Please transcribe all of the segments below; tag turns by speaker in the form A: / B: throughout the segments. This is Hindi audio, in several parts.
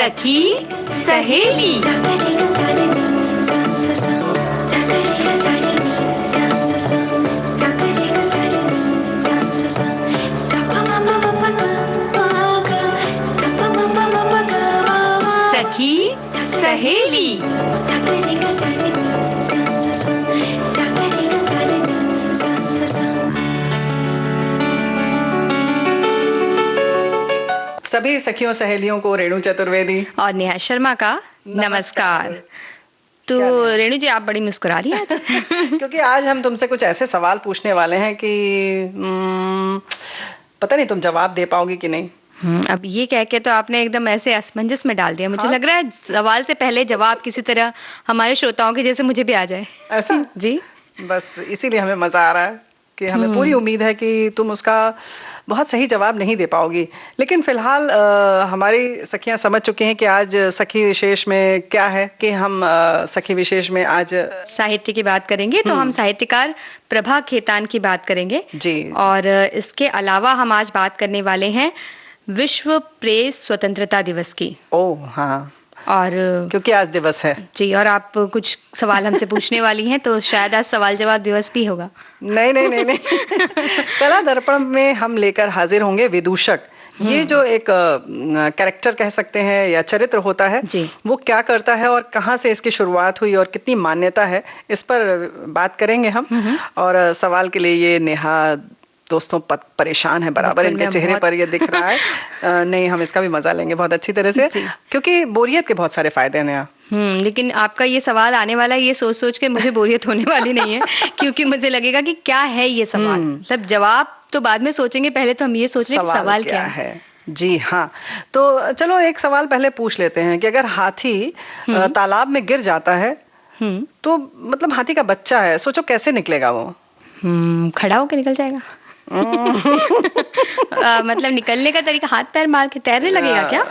A: सखी सहेली। सखी सहेली।
B: सभी सखियों सहेलियों को रेणु चतुर्वेदी
A: और नेहा शर्मा का नमस्कार। तो रेणु जी, आप बड़ी मुस्कुरा रही हैं आज।
B: क्योंकि आज हम तुमसे कुछ ऐसे सवाल पूछने वाले हैं कि पता नहीं तुम जवाब दे पाओगी कि नहीं।
A: अब ये कह के तो आपने एकदम ऐसे असमंजस में डाल दिया। मुझे लग रहा है सवाल से पहले जवाब किसी तरह हमारे श्रोताओं के जैसे मुझे भी आ जाए।
B: ऐसा
A: जी,
B: बस इसीलिए हमें मजा आ रहा है कि हमें पूरी उम्मीद है कि तुम उसका बहुत सही जवाब नहीं दे पाओगी। लेकिन फिलहाल हमारी सखियां समझ चुकी हैं कि आज सखी विशेष में क्या है कि हम सखी विशेष में आज
A: साहित्य की बात करेंगे। तो हम साहित्यकार प्रभा खेतान की बात करेंगे
B: जी।
A: और इसके अलावा हम आज बात करने वाले हैं विश्व प्रेस स्वतंत्रता दिवस की।
B: ओह हाँ,
A: और
B: क्योंकि आज दिवस है
A: जी। और आप कुछ सवाल हमसे पूछने वाली हैं, तो शायद आज सवाल जवाब दिवस भी होगा।
B: नहीं नहीं नहीं नहीं कला दर्पण में हम लेकर हाजिर होंगे विदूषक। ये जो एक कैरेक्टर कह सकते हैं या चरित्र होता है
A: जी।
B: वो क्या करता है और कहाँ से इसकी शुरुआत हुई और कितनी मान्यता है, इस पर बात करेंगे हम। और सवाल के लिए ये नेहा दोस्तों परेशान है बराबर, इनके चेहरे पर ये दिख रहा है। नहीं, हम इसका भी मजा लेंगे बहुत अच्छी तरह से, क्योंकि बोरियत के बहुत सारे फायदे हैं नया।
A: लेकिन आपका ये सवाल आने वाला है, ये सोच सोच के मुझे बोरियत होने वाली नहीं है। क्योंकि मुझे लगेगा कि क्या है ये सवाल। मतलब जवाब तो बाद में सोचेंगे, पहले तो हम ये सोच रहे हैं सवाल क्या है।
B: जी हाँ, तो चलो एक सवाल पहले पूछ लेते हैं कि अगर हाथी तालाब में गिर जाता है तो मतलब हाथी का बच्चा है, सोचो कैसे निकलेगा वो।
A: खड़ा होकर निकल जाएगा। मतलब निकलने का तरीका हाथ पैर मार के तैरने लगेगा क्या?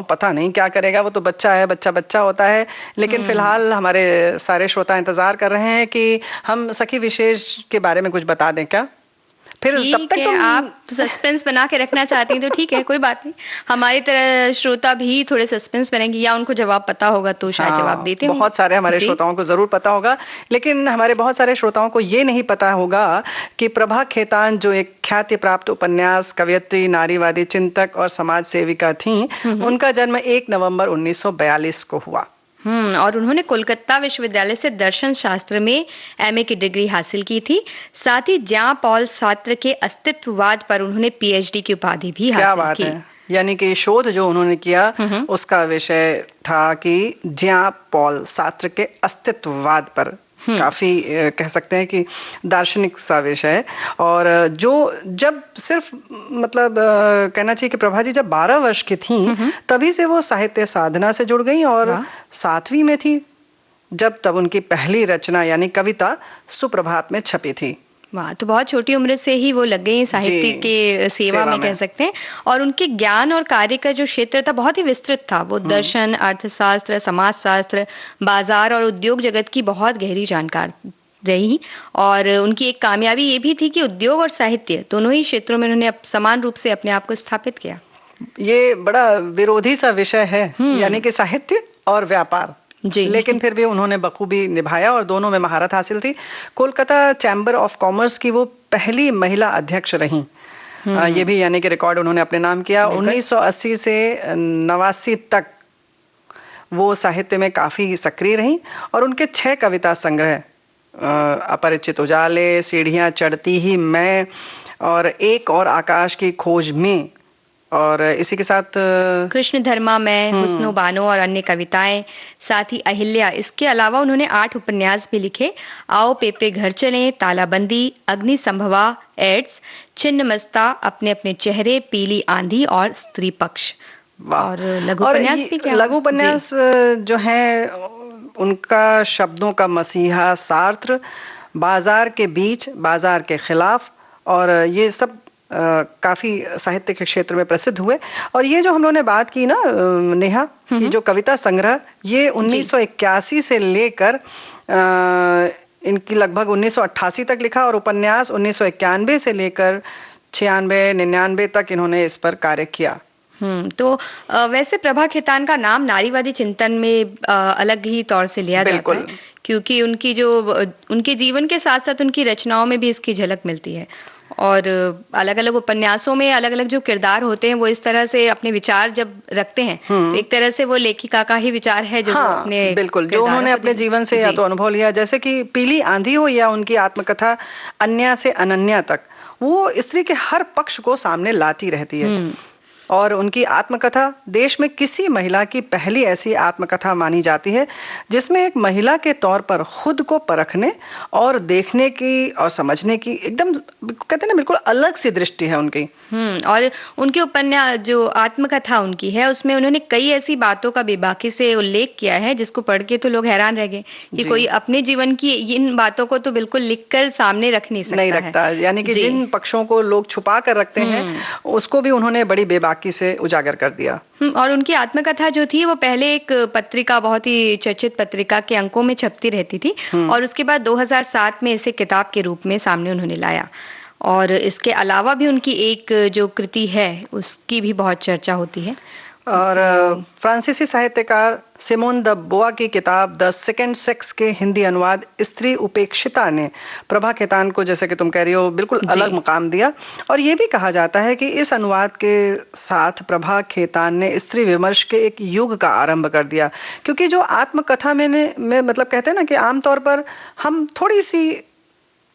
B: पता नहीं क्या करेगा, वो तो बच्चा है, बच्चा बच्चा होता है। लेकिन फिलहाल हमारे सारे श्रोता इंतजार कर रहे हैं कि हम सखी विशेष के बारे में कुछ बता दें क्या। फिर तब तक तुम
A: आप सस्पेंस बना के रखना चाहती हैं तो ठीक है, कोई बात नहीं। हमारी तरह श्रोता भी थोड़े सस्पेंस बनेंगे, या उनको जवाब पता होगा तो शायद जवाब देते हैं।
B: बहुत सारे हमारे श्रोताओं को जरूर पता होगा, लेकिन हमारे बहुत सारे श्रोताओं को ये नहीं पता होगा कि प्रभा खेतान जो एक ख्याति प्राप्त उपन्यास कवयित्री, नारीवादी चिंतक और समाज सेविका थी, उनका जन्म 1 नवंबर 1942 को हुआ।
A: और उन्होंने कोलकाता विश्वविद्यालय से दर्शन शास्त्र में एमए की डिग्री हासिल की थी। साथ ही ज्यां पॉल सार्त्र के अस्तित्ववाद पर उन्होंने पीएचडी की उपाधि भी हासिल की।
B: है, यानी कि शोध जो उन्होंने किया उसका विषय था कि ज्यां पॉल सार्त्र के अस्तित्ववाद पर। काफी कह सकते हैं कि दार्शनिक सा विषय है। और जो जब सिर्फ मतलब कहना चाहिए कि प्रभा जी जब 12 वर्ष की थी तभी से वो साहित्य साधना से जुड़ गई और 7वीं में थी जब तब उनकी पहली रचना यानी कविता सुप्रभात में छपी थी।
A: वाह, तो बहुत छोटी उम्र से ही वो लग गई साहित्य के सेवा में कह सकते हैं। और उनके ज्ञान और कार्य का जो क्षेत्र था बहुत ही विस्तृत था। वो दर्शन, अर्थशास्त्र, समाजशास्त्र, बाजार और उद्योग जगत की बहुत गहरी जानकार रही। और उनकी एक कामयाबी ये भी थी कि उद्योग और साहित्य दोनों ही क्षेत्रों में उन्होंने समान रूप से अपने आप को स्थापित किया।
B: ये बड़ा विरोधी सा विषय है, यानी कि साहित्य और व्यापार। लेकिन फिर भी उन्होंने बखूबी निभाया और दोनों में महारत हासिल थी। कोलकाता चैम्बर ऑफ कॉमर्स की वो पहली महिला अध्यक्ष रहीं। ये भी यानी कि रिकॉर्ड उन्होंने अपने नाम किया। 1980 से 89 तक वो साहित्य में काफी सक्रिय रहीं और उनके 6 कविता संग्रह अपरिचित उजाले, सीढ़ियां चढ़ती ही मैं और एक और आकाश की खोज में, और इसी के साथ
A: कृष्ण धर्मा में, हुस्नो बानो और अन्य कविताएं, साथ ही अहिल्या। इसके अलावा उन्होंने 8 उपन्यास भी लिखे। आओ पेपे घर चलें, तालाबंदी, अग्नि संभवा, एड्स, छिन्न मस्ता, अपने अपने चेहरे, पीली आंधी और स्त्री पक्ष। और लघु उपन्यास भी क्या?
B: लघु उपन्यास जो है उनका शब्दों का मसीहा सार्त्र, बाजार के बीच, बाजार के खिलाफ, और ये सब काफी साहित्य के क्षेत्र में प्रसिद्ध हुए। और ये जो हम लोगों ने बात की ना नेहा, कि जो कविता संग्रह ये 1981 से लेकर इनकी लगभग 1988 तक लिखा, और उपन्यास 1991 से लेकर 96, 99 तक इन्होंने इस पर कार्य किया।
A: तो वैसे प्रभा खेतान का नाम नारीवादी चिंतन में अलग ही तौर से लिया जाता है, क्योंकि उनके जीवन के साथ साथ उनकी रचनाओं में भी इसकी झलक मिलती है। और अलग-अलग उपन्यासों में अलग-अलग जो किरदार होते हैं वो इस तरह से अपने विचार जब रखते हैं, तो एक तरह से वो लेखिका का ही विचार है जो
B: हाँ,
A: अपने
B: बिल्कुल, जो उन्होंने अपने जीवन से या तो अनुभव लिया, जैसे कि पीली आंधी हो या उनकी आत्मकथा अन्या से अनन्या तक, वो स्त्री के हर पक्ष को सामने लाती रहती है। और उनकी आत्मकथा देश में किसी महिला की पहली ऐसी आत्मकथा मानी जाती है जिसमें एक महिला के तौर पर खुद को परखने और देखने की और समझने की एकदम कहते हैं ना बिल्कुल अलग सी दृष्टि है उनकी।
A: और उनके उपन्यास जो आत्मकथा उनकी है उसमें उन्होंने कई ऐसी बातों का बेबाकी से उल्लेख किया है जिसको पढ़ के तो लोग हैरान रह गए कि कोई अपने जीवन की इन बातों को तो बिल्कुल लिखकर सामने रख नहीं
B: सकता है। यानी कि जिन पक्षों को लोग छुपा कर रखते हैं उसको भी उन्होंने बड़ी बेबाकी से उजागर कर दिया।
A: और उनकी आत्मकथा जो थी वो पहले एक पत्रिका, बहुत ही चर्चित पत्रिका के अंकों में छपती रहती थी और उसके बाद 2007 में इसे किताब के रूप में सामने उन्होंने लाया। और इसके अलावा भी उनकी एक जो कृति है उसकी भी बहुत चर्चा होती है।
B: और फ्रांसीसी साहित्यकार सिमोन द बोआ की किताब द सेकंड सेक्स के हिंदी अनुवाद स्त्री उपेक्षिता ने प्रभा खेतान को, जैसे कि तुम कह रही हो, बिल्कुल अलग मुकाम दिया। और ये भी कहा जाता है कि इस अनुवाद के साथ प्रभा खेतान ने स्त्री विमर्श के एक युग का आरंभ कर दिया, क्योंकि जो आत्मकथा में मतलब कहते हैं ना कि आमतौर पर हम थोड़ी सी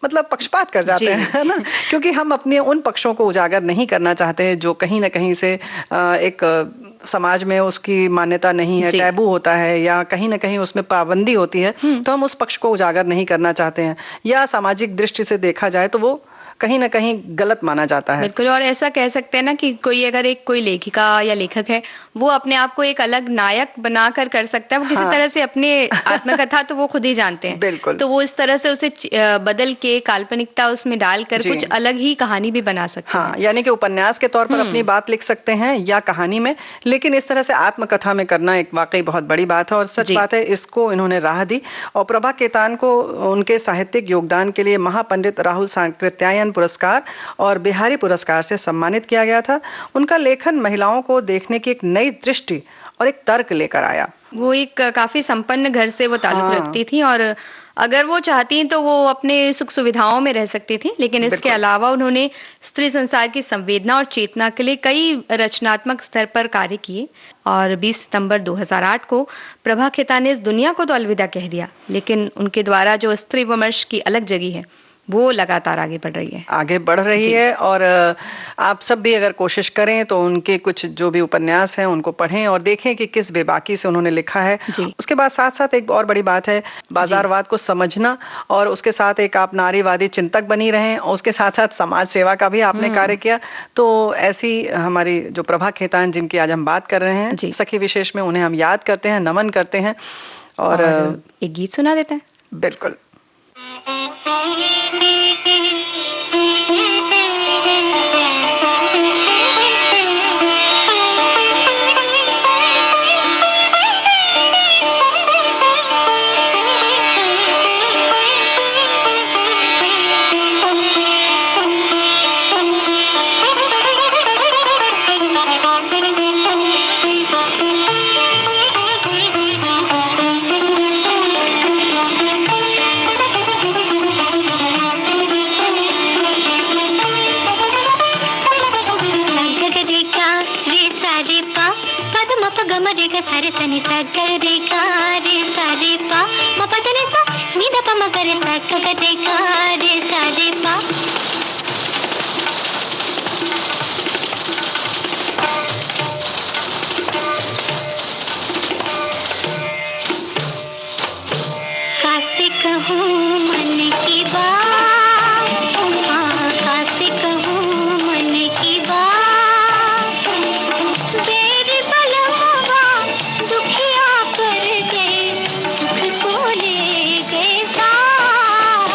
B: मतलब पक्षपात कर जाते हैं, है ना, क्योंकि हम अपने उन पक्षों को उजागर नहीं करना चाहते जो कहीं ना कहीं से एक समाज में उसकी मान्यता नहीं है, टैबू होता है या कहीं ना कहीं उसमें पाबंदी होती है, तो हम उस पक्ष को उजागर नहीं करना चाहते हैं या सामाजिक दृष्टि से देखा जाए तो वो कहीं ना कहीं गलत माना जाता है।
A: बिल्कुल, और ऐसा कह सकते हैं ना कि कोई लेखिका या लेखक है वो अपने आप को एक अलग नायक बनाकर कर सकता है, वो किसी तरह से अपने आत्मकथा तो वो खुद ही जानते हैं।
B: बिल्कुल,
A: तो वो इस तरह से उसे बदल के काल्पनिकता उसमें डालकर कुछ अलग ही कहानी भी बना सकते हैं।
B: यानी कि उपन्यास के तौर पर अपनी बात लिख सकते हैं या कहानी में, लेकिन इस तरह से आत्मकथा में करना एक वाकई बहुत बड़ी बात है और सच बात है, इसको इन्होंने राह दी। और प्रभा खेतान को उनके साहित्यिक योगदान के लिए महापंडित राहुल सांकृत्यायन पुरस्कार और बिहारी पुरस्कार से सम्मानित किया गया था। उनका लेखन महिलाओं को देखने की एक नई दृष्टि और एक तर्क लेकर आया।
A: वो एक काफी संपन्न घर से वो ताल्लुक रखती थी और अगर वो चाहती तो वो अपने सुख सुविधाओं में रह सकती थी, लेकिन इसके अलावा उन्होंने स्त्री संसार की संवेदना और चेतना के लिए कई रचनात्मक स्तर पर कार्य किए। और 20 सितंबर 2008 को प्रभा खेतान ने इस दुनिया को तो अलविदा कह दिया, लेकिन उनके द्वारा जो स्त्री विमर्श की अलग जगह है वो लगातार आगे बढ़ रही है।
B: और आप सब भी अगर कोशिश करें तो उनके कुछ जो भी उपन्यास हैं उनको पढ़ें और देखें कि किस बेबाकी से उन्होंने लिखा है। उसके बाद साथ साथ एक और बड़ी बात है बाजारवाद को समझना, और उसके साथ एक आप नारीवादी चिंतक बनी रहें, और उसके साथ साथ समाज सेवा का भी आपने कार्य किया। तो ऐसी हमारी जो प्रभा खेतान जिनकी आज हम बात कर रहे हैं सखी विशेष में, उन्हें हम याद करते हैं, नमन करते हैं और
A: एक गीत सुना देते हैं।
B: बिल्कुल।
C: సరి సని సగరి కారి సరి పా మ పదని స ని ద ప మ గరి సగరి కారి సరి పా कासे कहूँ मन की बात, कासे कहूँ मन की बात, बेर बलवा दुखिया कर गए, दुख को ले गए साथ।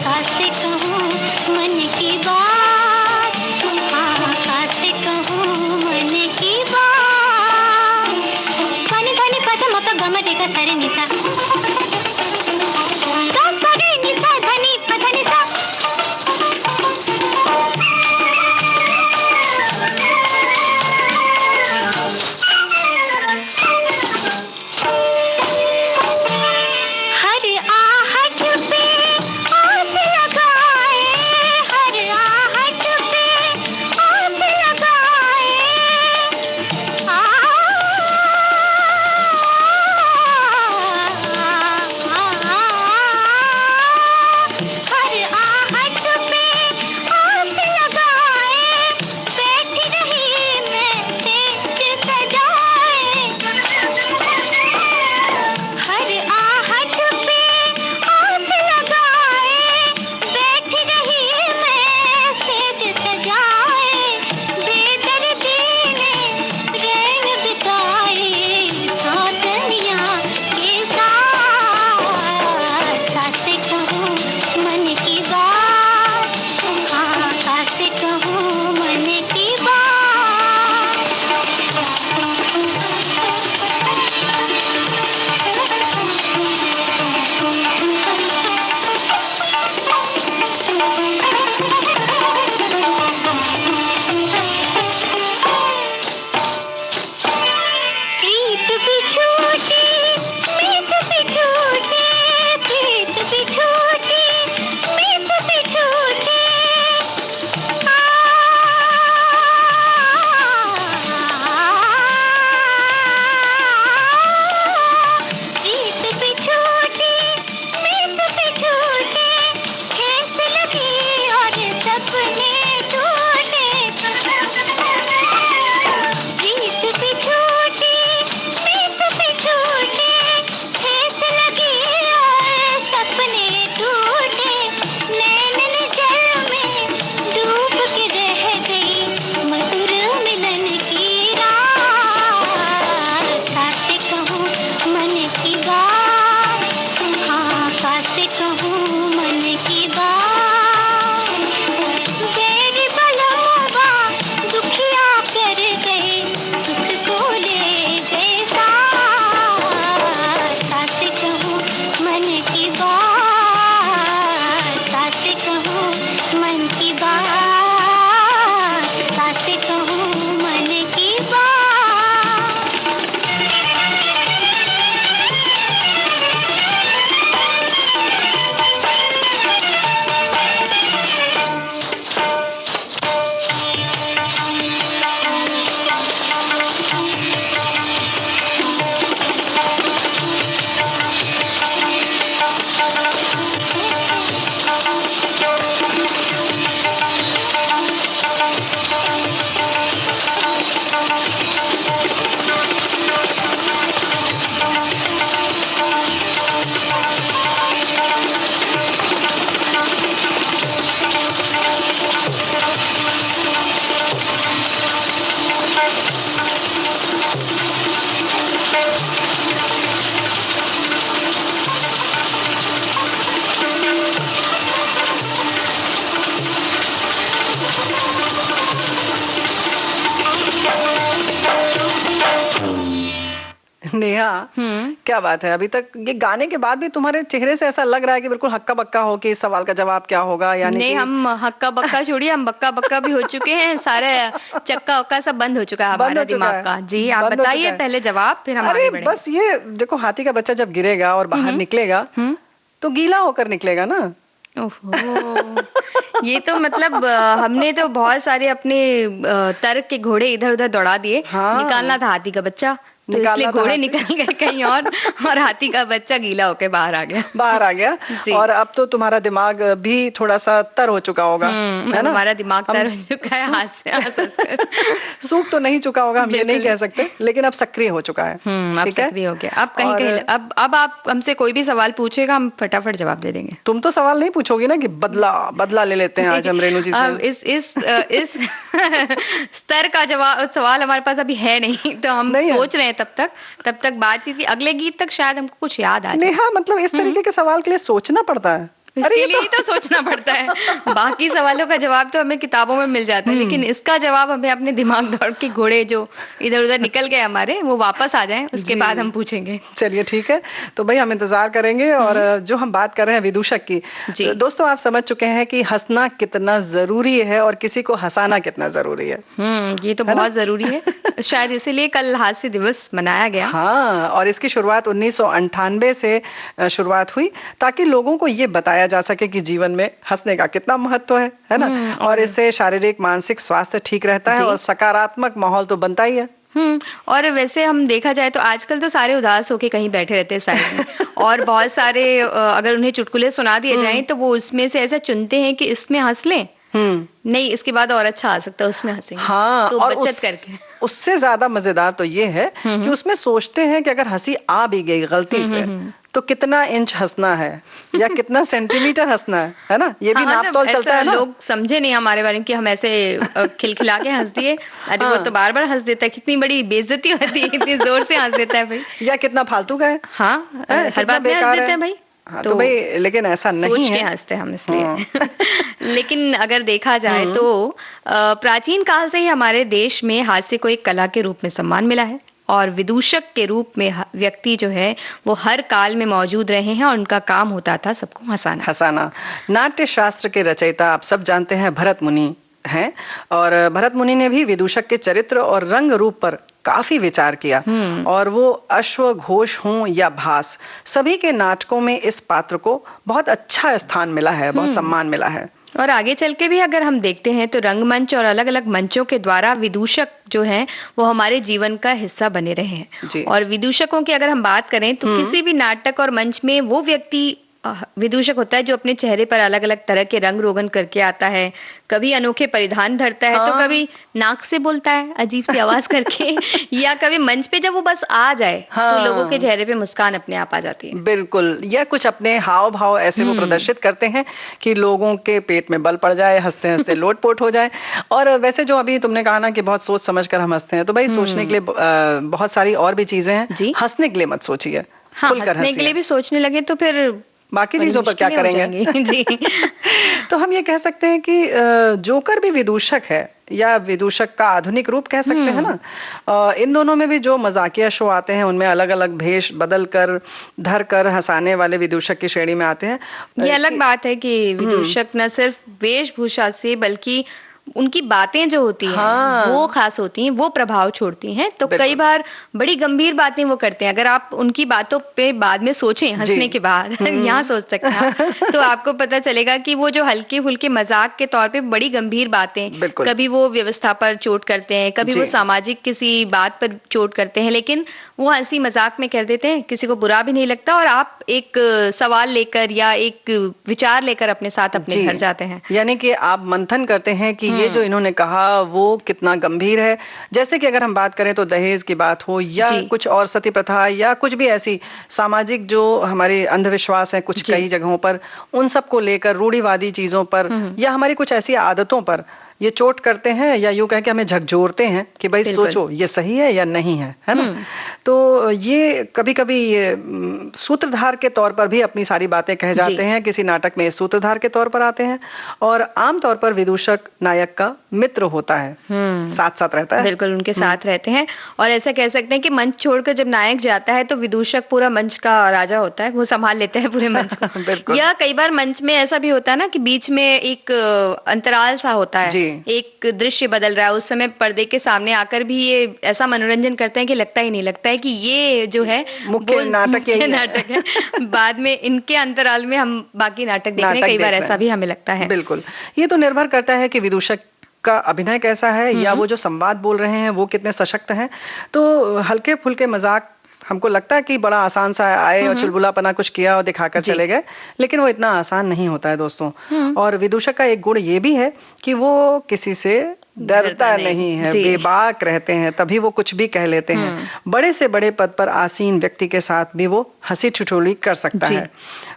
C: कासे कहूँ मन की बात, कासे कहूँ मन की बात। धनी धनी पद मप गम रे ग सरे निसा
B: नेहा, क्या बात है, अभी तक ये गाने के बाद भी तुम्हारे चेहरे से ऐसा लग रहा है कि बिल्कुल हक्का बक्का हो कि इस सवाल का जवाब क्या होगा। यानी
A: नहीं, हम हक्का बक्का छोड़िए, हम बक्का बक्का भी हो चुके हैं, सारे चक्का उक्का सब बंद हो चुका है हमारा दिमाग का। जी आप बताइए पहले जवाब, फिर हम आगे बढ़ेंगे।
B: बस ये देखो, हाथी का बच्चा जब गिरेगा और बाहर निकलेगा तो गीला होकर निकलेगा ना।
A: ओहो, ये तो मतलब हमने तो बहुत सारे अपने तर्क के घोड़े इधर उधर दौड़ा दिए। निकालना था हाथी का बच्चा, तो इसलिए घोड़े निकल गए कहीं और हाथी का बच्चा गीला होके बाहर आ गया।
B: और अब तो तुम्हारा दिमाग भी थोड़ा सा तर हो चुका होगा, है ना?
A: हमारा दिमाग तर हो चुका है, हाथ से हंस
B: सूख तो नहीं चुका होगा, हम ये नहीं कह सकते, लेकिन अब सक्रिय हो चुका है।
A: अब सक्रिय हो गया। अब कहीं कहीं अब आप हमसे कोई भी सवाल पूछेगा, हम फटाफट जवाब दे देंगे।
B: तुम तो सवाल नहीं पूछोगी ना कि बदला ले लेते हैं आज हम रेणु जी से।
A: अब इस स्तर का सवाल हमारे पास अभी है नहीं, तो हम सोच रहे हैं तब तक बातचीत की, अगले गीत तक शायद हमको कुछ याद आ जाए।
B: नेहा, मतलब इस तरीके के सवाल के लिए सोचना पड़ता है।
A: इसके लिए ही तो सोचना पड़ता है। बाकी सवालों का जवाब तो हमें किताबों में मिल जाता है, लेकिन इसका जवाब हमें अपने दिमाग दौड़ के घोड़े जो इधर उधर निकल गए हमारे, वो वापस आ जाएं, उसके बाद हम पूछेंगे।
B: चलिए ठीक है, तो भाई हम इंतजार करेंगे। और जो हम बात कर रहे हैं विदूषक की, दोस्तों आप समझ चुके हैं कि हंसना कितना जरूरी है और किसी को हंसाना कितना जरूरी है।
A: ये तो बहुत जरूरी है, शायद इसीलिए कल हास्य दिवस मनाया गया।
B: हाँ, और इसकी शुरुआत 1998 से शुरुआत हुई, ताकि लोगों को ये बताया जा सके कि जीवन में हंसने का कितना महत्व है ना? और इससे शारीरिक मानसिक स्वास्थ्य ठीक रहता है और सकारात्मक माहौल तो बनता ही है।
A: और वैसे हम देखा जाए तो आजकल तो सारे उदास होके कहीं बैठे रहते हैं साइड में, और बहुत सारे अगर उन्हें चुटकुले सुना दिए जाएं तो वो उसमें से ऐसा चुनते हैं कि इसमें हंस लें, नहीं इसके बाद और अच्छा आ सकता है, उसमें हंसेंगे।
B: हाँ,
A: तो
B: और
A: बचत करके
B: उससे ज्यादा मजेदार तो ये है कि उसमें सोचते हैं कि अगर हंसी आ भी गई गलती से तो कितना इंच हंसना है या कितना सेंटीमीटर हंसना है ना? ये भी नाप तोल चलता है ना।
A: लोग समझे नहीं हमारे बारे में कि हम ऐसे खिलखिला के हंस दिए, अरे वो तो बार बार हंस देता है, कितनी बड़ी बेइज्जती होती है, कितनी जोर से हंस देता है भाई,
B: या कितना फालतू का है।
A: हाँ, हर बात में हंस देते हैं भाई।
B: हाँ, तो भाई लेकिन ऐसा नहीं है,
A: हंसते हम इसलिए। लेकिन अगर देखा जाए तो प्राचीन काल से ही हमारे देश में हास्य को एक कला के रूप में सम्मान मिला है, और विदूषक के रूप में व्यक्ति जो है वो हर काल में मौजूद रहे हैं, और उनका काम होता था सबको हंसाना।
B: नाट्य शास्त्र के रचयिता आप सब जानते हैं भरत मुनि हैं, और भरत मुनि ने भी विदूषक के चरित्र और रंग रूप पर काफी विचार किया, और वो अश्व घोष हों या भास, सभी के नाटकों में इस पात्र को बहुत अच्छा स्थान मिला है, बहुत सम्मान मिला है।
A: और आगे चल के भी अगर हम देखते हैं तो रंगमंच और अलग अलग मंचों के द्वारा विदूषक जो हैं वो हमारे जीवन का हिस्सा बने रहे हैं। और विदूषकों की अगर हम बात करें तो किसी भी नाटक और मंच में वो व्यक्ति विदूषक होता है जो अपने चेहरे पर अलग अलग तरह के रंग रोगन करके आता है, कभी अनोखे परिधान धरता है, तो कभी नाक से बोलता है अजीब सी आवाज करके, या कभी मंच पे जब वो बस आ जाए तो लोगों के चेहरे पे मुस्कान अपने आप आ जाती है।
B: बिल्कुल, या कुछ अपने हाव भाव ऐसे वो प्रदर्शित करते हैं कि लोगों के पेट में बल पड़ जाए, हंसते हंसते लोटपोट हो जाए। और वैसे जो अभी तुमने कहा ना कि बहुत सोच समझ कर हम हंसते हैं, तो भाई सोचने के लिए बहुत सारी और भी चीजें हैं, हंसने के लिए मत सोचिए।
A: हंसने के लिए भी सोचने लगे तो फिर
B: बाकी चीजों पर क्या करेंगे।
A: जी।
B: तो हम ये कह सकते हैं कि जोकर भी विदूषक है, या विदूषक का आधुनिक रूप कह सकते हैं ना। इन दोनों में भी जो मजाकिया शो आते हैं उनमें अलग अलग भेष बदल कर धर कर हंसाने वाले विदूषक की श्रेणी में आते हैं।
A: ये अलग बात है कि विदूषक न सिर्फ वेशभूषा से बल्कि उनकी बातें जो होती हैं वो खास होती हैं, वो प्रभाव छोड़ती हैं। तो कई बार बड़ी गंभीर बातें वो करते हैं, अगर आप उनकी बातों पे बाद में सोचें हंसने के बाद, यहाँ सोच सकते हैं, तो आपको पता चलेगा कि वो जो हल्के फुल्के मजाक के तौर पे बड़ी गंभीर बातें, कभी वो व्यवस्था पर चोट करते हैं, कभी वो सामाजिक किसी बात पर चोट करते हैं, लेकिन वो हंसी मजाक में कह देते हैं, किसी को बुरा भी नहीं लगता, और आप एक सवाल लेकर या एक विचार लेकर अपने साथ अपने घर जाते हैं।
B: यानी कि आप मंथन करते हैं कि ये जो इन्होंने कहा वो कितना गंभीर है। जैसे कि अगर हम बात करें तो दहेज की बात हो, या कुछ और सती प्रथा, या कुछ भी ऐसी सामाजिक जो हमारे अंधविश्वास है कुछ कई जगहों पर, उन सब को लेकर रूढ़िवादी चीजों पर, या हमारी कुछ ऐसी आदतों पर, ये चोट करते हैं या यूं कह के हमें झकझोरते हैं कि भाई सोचो ये सही है या नहीं है ना। तो ये कभी कभी सूत्रधार के तौर पर भी अपनी सारी बातें कह जाते हैं, किसी नाटक में सूत्रधार के तौर पर आते हैं, और आमतौर पर विदूषक नायक का मित्र होता है, साथ साथ रहता है।
A: बिल्कुल, उनके साथ रहते हैं। और ऐसा कह सकते हैं कि मंच छोड़कर जब नायक जाता है तो विदूषक पूरा मंच का राजा होता है, वो संभाल लेते हैं पूरे मंच को। या कई बार मंच में ऐसा भी होता है ना कि बीच में एक अंतराल सा होता है, एक दृश्य बदल रहा है, उस समय पर्दे के सामने आकर भी ये ऐसा मनोरंजन करते हैं कि लगता ही नहीं, लगता है कि ये जो है
B: मुख्य नाटक
A: है। बाद में इनके अंतराल में हम बाकी नाटक देख रहे हैं, कई बार ऐसा भी हमें लगता है।
B: बिल्कुल, ये तो निर्भर करता है कि विदूषक का अभिनय कैसा है या वो जो संवाद बोल रहे हैं वो कितने सशक्त हैं। तो हल्के फुल्के मजाक हमको लगता है कि बड़ा आसान सा आए और चुलबुलापना कुछ किया और दिखाकर चले गए, लेकिन वो इतना आसान नहीं होता है दोस्तों। और विदूषक का एक गुण ये भी है कि वो किसी से डरता नहीं है, बेबाक रहते हैं, तभी वो कुछ भी कह लेते हैं। बड़े से बड़े पद पर आसीन व्यक्ति के साथ भी वो हंसी ठिठोली कर सकता है,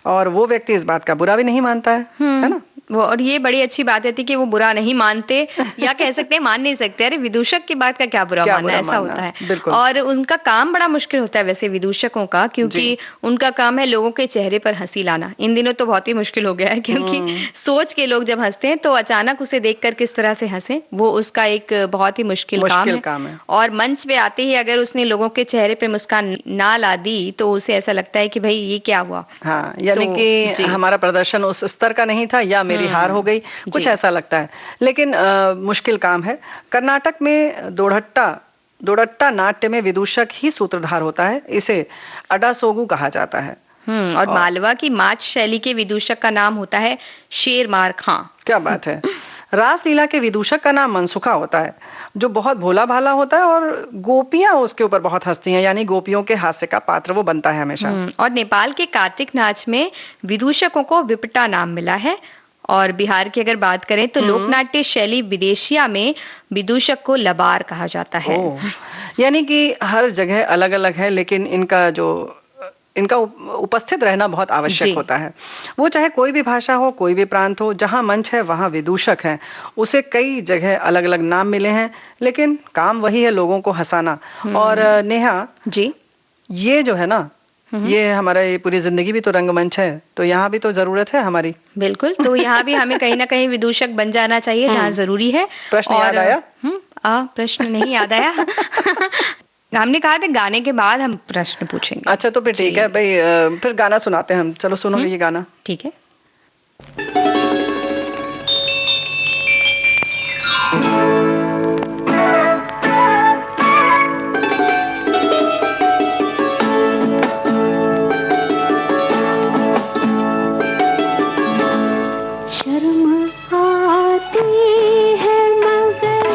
B: और वो व्यक्ति इस बात का बुरा भी नहीं मानता है ना।
A: वो, और ये बड़ी अच्छी बात है कि वो बुरा नहीं मानते, या कह सकते हैं मान नहीं सकते, अरे विदूषक की बात का क्या बुरा मानना, ऐसा होता है। और उनका काम बड़ा मुश्किल होता है वैसे विदूषकों का, क्योंकि उनका काम है लोगों के चेहरे पर हंसी लाना। इन दिनों तो बहुत ही मुश्किल हो गया है, क्योंकि सोच के लोग जब हंसते हैं तो अचानक उसे देखकर किस तरह से हंसे, वो उसका एक बहुत ही मुश्किल काम है। और मंच पे आते ही अगर उसने लोगों के चेहरे पे मुस्कान ना ला दी तो उसे ऐसा लगता है कि भाई ये क्या हुआ।
B: हाँ, यानी कि हमारा प्रदर्शन उस स्तर का नहीं था, या मेरी हार हो गई, कुछ ऐसा लगता है। लेकिन मुश्किल काम है। कर्नाटक में दोड़ट्टा नाट्य में विदूषक ही सूत्रधार होता है, इसे अडासोगु कहा जाता है।
A: और मालवा की माच शैली के विदूषक का नाम होता है शेरमार खां।
B: क्या बात है। रासलीला के विदूषक का नाम मनसुखा होता है, जो बहुत भोला भाला होता है, और गोपियां उसके ऊपर बहुत हंसती हैं, यानी गोपियों के हास्य का पात्र वो बनता है हमेशा।
A: और नेपाल के कार्तिक नाच में विदूषकों को विपटा नाम मिला है। और बिहार की अगर बात करें तो लोकनाट्य शैली विदेशिया में विदूषक को लबार कहा जाता है।
B: यानी कि हर जगह अलग अलग है, लेकिन इनका उपस्थित रहना बहुत आवश्यक होता है। वो चाहे कोई भी भाषा हो, कोई भी प्रांत हो, जहां मंच है वहां विदूषक है। उसे कई जगह अलग अलग नाम मिले हैं, लेकिन काम वही है, लोगों को हंसाना। और नेहा
A: जी,
B: ये जो है ना, ये हमारा ये पूरी जिंदगी भी तो रंगमंच है, तो यहाँ भी तो जरूरत है हमारी।
A: बिल्कुल, तो यहाँ भी हमें कहीं ना कहीं विदूषक बन जाना चाहिए जहाँ जरूरी है।
B: प्रश्न याद आया?
A: प्रश्न नहीं याद आया। हमने कहा था गाने के बाद हम प्रश्न पूछेंगे।
B: अच्छा, तो फिर ठीक है भाई, फिर गाना सुनाते हैं हम। चलो सुनोगे ये गाना?
A: ठीक है।
C: शर्म आती है मगर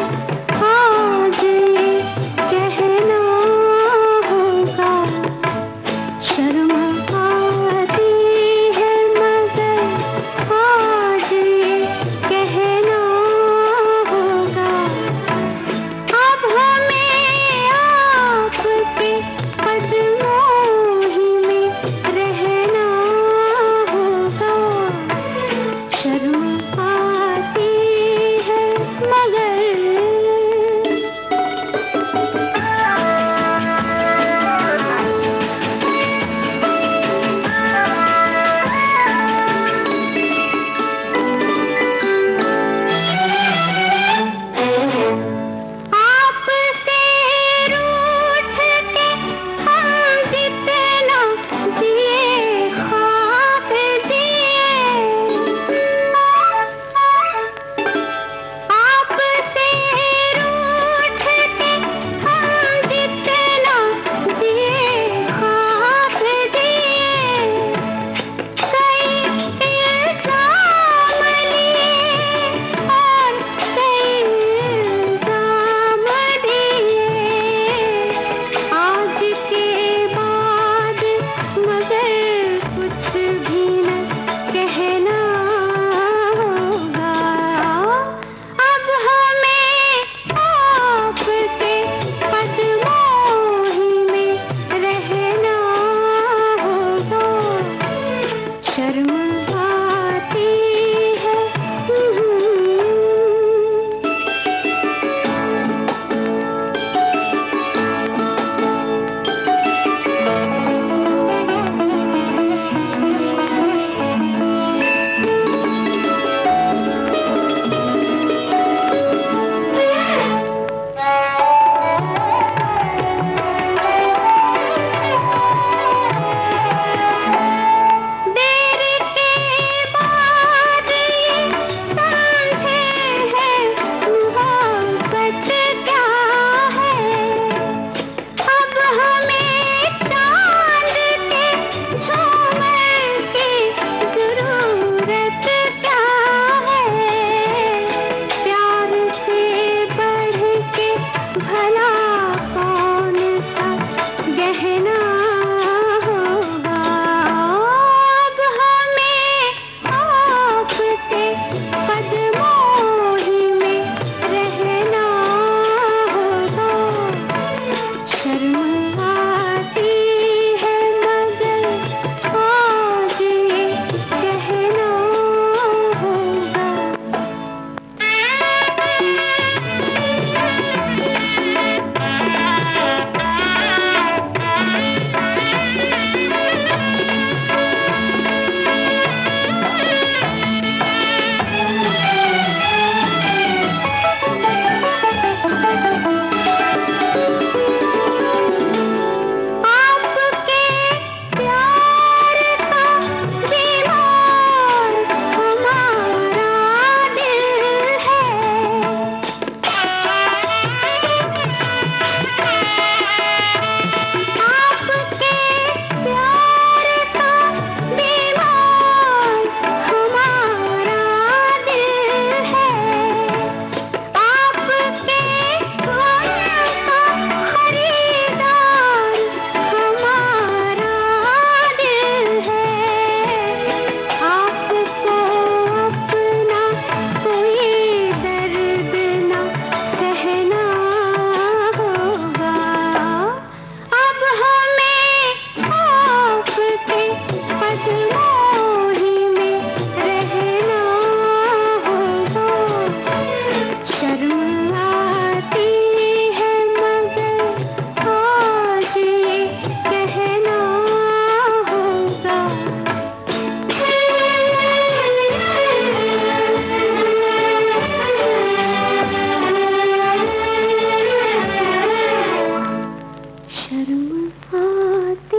C: आते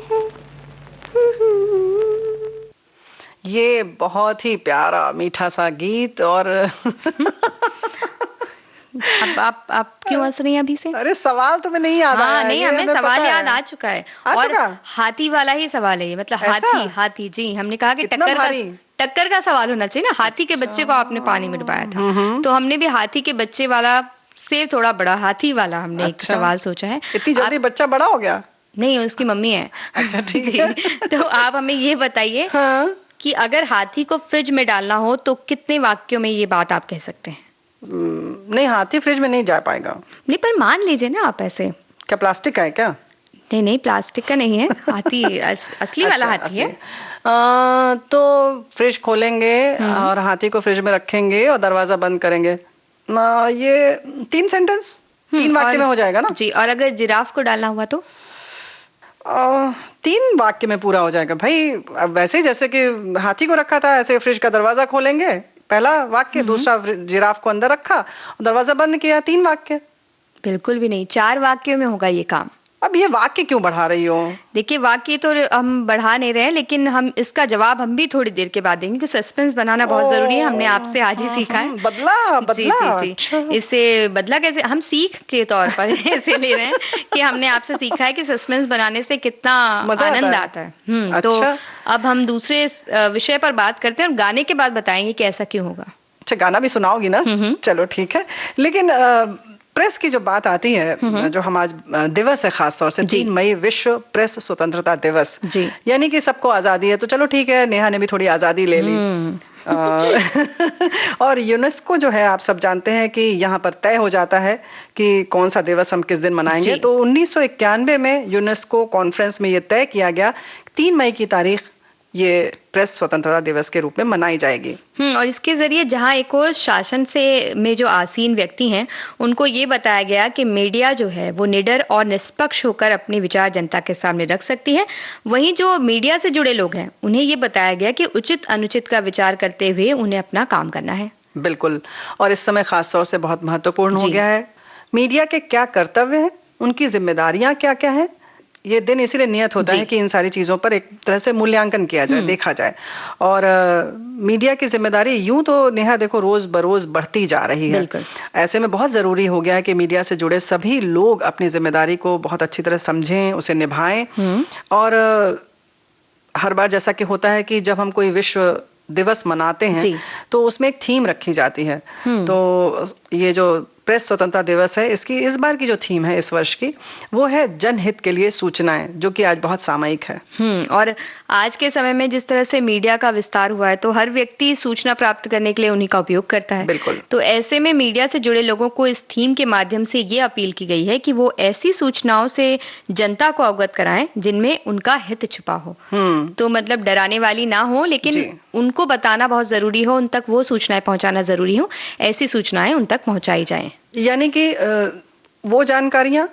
C: हैं।
B: ये बहुत ही प्यारा मीठा सा गीत। और
A: अब आप क्यों हंस रही हैं अभी से?
B: अरे सवाल तुम्हें नहीं याद आया?
A: नहीं, हमें सवाल याद आ चुका है। और हाथी वाला ही सवाल है ये, मतलब हाथी जी। हमने कहा कि टक्कर का सवाल होना चाहिए ना। हाथी के बच्चे को आपने पानी में डुबाया था, तो हमने भी हाथी के बच्चे वाला से थोड़ा बड़ा हाथी वाला हमने एक सवाल सोचा है।
B: इतनी जल्दी बच्चा बड़ा हो गया?
A: नहीं, उसकी मम्मी है।
B: अच्छा, ठीक है।
A: तो आप हमें ये बताइए कि अगर हाथी को फ्रिज में डालना हो तो कितने वाक्यों में ये बात आप कह सकते हैं?
B: नहीं, हाथी फ्रिज में नहीं जा पाएगा।
A: नहीं, पर मान लीजिए ना आप ऐसे।
B: क्या प्लास्टिक का है क्या?
A: नहीं, प्लास्टिक का नहीं है। हाथी असली वाला हाथी है।
B: तो फ्रिज खोलेंगे और हाथी को फ्रिज में रखेंगे और दरवाजा बंद करेंगे। ये 3 सेंटेंस, 3 वाक्य में हो जाएगा ना
A: जी। और अगर जिराफ को डालना हुआ तो
B: 3 वाक्य में पूरा हो जाएगा भाई। अब वैसे जैसे कि हाथी को रखा था, ऐसे फ्रिज का दरवाजा खोलेंगे, पहला वाक्य। दूसरा, जिराफ को अंदर रखा, दरवाजा बंद किया, 3 वाक्य।
A: बिल्कुल भी नहीं, 4 वाक्यों में होगा ये काम।
B: अब ये वाक्य क्यों बढ़ा रही हो? देखिए,
A: वाक्य तो हम बढ़ा नहीं रहे, लेकिन हम इसका जवाब हम भी थोड़ी देर के बाद देंगे, क्योंकि सस्पेंस बनाना बहुत जरूरी है। हमने आपसे आज ही सीखा है।
B: बदला
A: जी। अच्छा। इससे बदला कैसे, हम सीख के तौर पर इसे ले रहे हैं कि हमने आपसे सीखा है कि सस्पेंस बनाने से कितना आनंद आता है। तो अब हम दूसरे विषय पर बात करते हैं और गाने के बाद बताएंगे कि ऐसा क्यों होगा।
B: अच्छा, गाना भी सुनाओगी ना? चलो ठीक है। लेकिन प्रेस की जो बात आती है, जो हम आज दिवस है, खास तौर से 3 मई विश्व प्रेस स्वतंत्रता दिवस, यानी कि सबको आजादी है। तो चलो ठीक है, नेहा ने भी थोड़ी आजादी ले ली। और यूनेस्को जो है, आप सब जानते हैं कि यहाँ पर तय हो जाता है कि कौन सा दिवस हम किस दिन मनाएंगे। तो 1991 में यूनेस्को कॉन्फ्रेंस में ये तय किया गया 3 मई की तारीख ये प्रेस स्वतंत्रता दिवस के रूप में मनाई जाएगी।
A: और इसके जरिए जहां एक और शासन से में जो आसीन व्यक्ति हैं, उनको ये बताया गया कि मीडिया जो है वो निडर और निष्पक्ष होकर अपने विचार जनता के सामने रख सकती है। वहीं जो मीडिया से जुड़े लोग हैं, उन्हें ये बताया गया कि उचित अनुचित का विचार करते हुए उन्हें अपना काम करना है।
B: बिल्कुल। और इस समय खास तौर से बहुत महत्वपूर्ण हो गया है मीडिया के क्या कर्तव्य हैं, उनकी जिम्मेदारियां क्या क्या है। ये दिन इसीलिए नियत होता है कि इन सारी चीजों पर एक तरह से मूल्यांकन किया जाए, देखा जाए। और मीडिया की जिम्मेदारी यूं तो नेहा देखो रोज बरोज बढ़ती जा रही है। ऐसे में बहुत जरूरी हो गया है कि मीडिया से जुड़े सभी लोग अपनी जिम्मेदारी को बहुत अच्छी तरह समझें, उसे निभाएं। और हर बार जैसा कि होता है कि जब हम कोई विश्व दिवस मनाते हैं तो उसमें एक थीम रखी जाती है। तो ये जो प्रेस स्वतंत्रता दिवस है, इसकी इस बार की जो थीम है इस वर्ष की, वो है जनहित के लिए सूचनाएं, जो कि आज बहुत सामयिक है।
A: और आज के समय में जिस तरह से मीडिया का विस्तार हुआ है, तो हर व्यक्ति सूचना प्राप्त करने के लिए उन्हीं का उपयोग करता है।
B: बिल्कुल।
A: तो ऐसे में मीडिया से जुड़े लोगों को इस थीम के माध्यम से ये अपील की गई है कि वो ऐसी सूचनाओं से जनता को अवगत कराएं जिनमें उनका हित छुपा हो। तो मतलब डराने वाली ना हो, लेकिन उनको बताना बहुत जरूरी हो, उन तक वो सूचनाएं पहुंचाना जरूरी हो, ऐसी सूचनाएं उन तक पहुंचाई जाएं।
B: यानी कि वो जानकारियां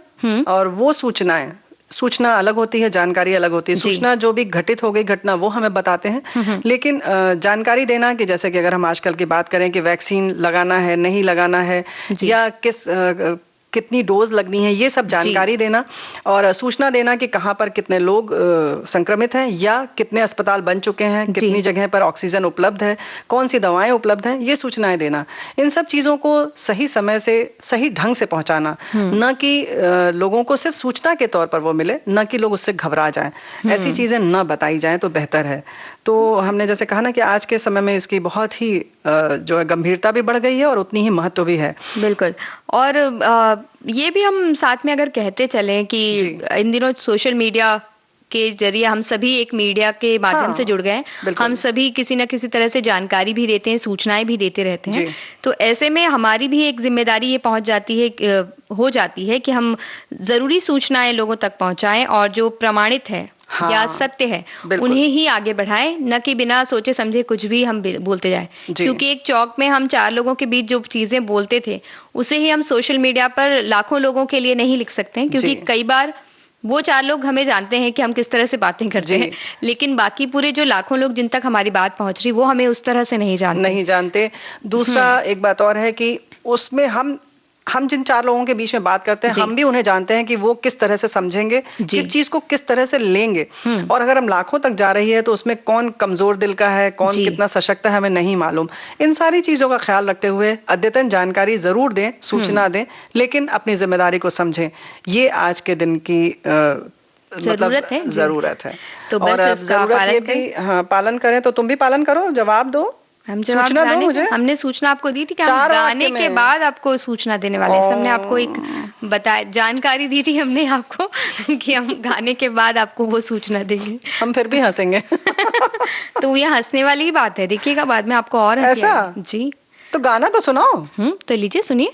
B: और वो सूचनाएं, सूचना अलग होती है, जानकारी अलग होती है। सूचना जो भी घटित हो गई घटना, वो हमें बताते हैं। लेकिन जानकारी देना कि जैसे कि अगर हम आजकल की बात करें कि वैक्सीन लगाना है, नहीं लगाना है, या कितनी डोज लगनी है, ये सब जानकारी देना। और सूचना देना कि कहाँ पर कितने लोग संक्रमित हैं, या कितने अस्पताल बन चुके हैं, कितनी जगह पर ऑक्सीजन उपलब्ध है, कौन सी दवाएं उपलब्ध हैं, ये सूचनाएं देना। इन सब चीजों को सही समय से सही ढंग से पहुंचाना, न कि लोगों को सिर्फ सूचना के तौर पर वो मिले, न कि लोग उससे घबरा जाएं। ऐसी चीजें न बताई जाएं तो बेहतर है। तो हमने जैसे कहा ना कि आज के समय में इसकी बहुत ही जो है गंभीरता भी बढ़ गई है और उतनी ही महत्व भी है।
A: बिल्कुल। और ये भी हम साथ में अगर कहते चलें कि इन दिनों सोशल मीडिया के जरिए हम सभी एक मीडिया के माध्यम से जुड़ गए हैं। हम सभी किसी न किसी तरह से जानकारी भी देते हैं, सूचनाएं भी देते रहते हैं। तो ऐसे में हमारी भी एक जिम्मेदारी ये हो जाती है कि हम जरूरी सूचनाएं लोगों तक पहुंचाएं, और जो प्रमाणित है या सत्य है उन्हें ही आगे बढ़ाएं, न कि बिना सोचे समझे कुछ भी हम बोलते जाएं। क्योंकि एक चौक में हम 4 लोगों के बीच जो चीजें बोलते थे, उसे ही हम सोशल मीडिया पर लाखों लोगों के लिए नहीं लिख सकते हैं, क्योंकि कई बार वो 4 लोग हमें जानते हैं कि हम किस तरह से बातें करते हैं, लेकिन बाकी पूरे जो लाखों लोग जिन तक हमारी बात पहुंच रही, वो हमें उस तरह से नहीं जानते।
B: दूसरा एक बात और है कि उसमें हम हम जिन 4 लोगों के बीच में बात करते हैं, हम भी उन्हें जानते हैं कि वो किस तरह से समझेंगे, किस चीज को किस तरह से लेंगे, और अगर हम लाखों तक जा रही है तो उसमें कौन कमजोर दिल का है, कौन कितना सशक्त है, हमें नहीं मालूम। इन सारी चीजों का ख्याल रखते हुए अद्यतन जानकारी जरूर दें, सूचना दें, लेकिन अपनी जिम्मेदारी को समझें। ये आज के दिन की
A: जरूरत है,
B: जरूरत है।
A: तो
B: और जरूरत ये भी, हाँ, पालन करें। तो तुम भी पालन करो, जवाब दो,
A: हम सूचना दो मुझे। हमने सूचना आपको दी थी कि हम गाने के बाद आपको सूचना देने वाले हैं। हमने आपको एक जानकारी दी थी हमने आपको कि हम गाने के बाद आपको वो सूचना देंगे।
B: हम फिर भी हंसेंगे।
A: तो ये हंसने वाली ही बात है, देखिएगा बाद में आपको और
B: ऐसा
A: जी।
B: तो गाना तो सुनाओ।
A: तो लीजिए सुनिए।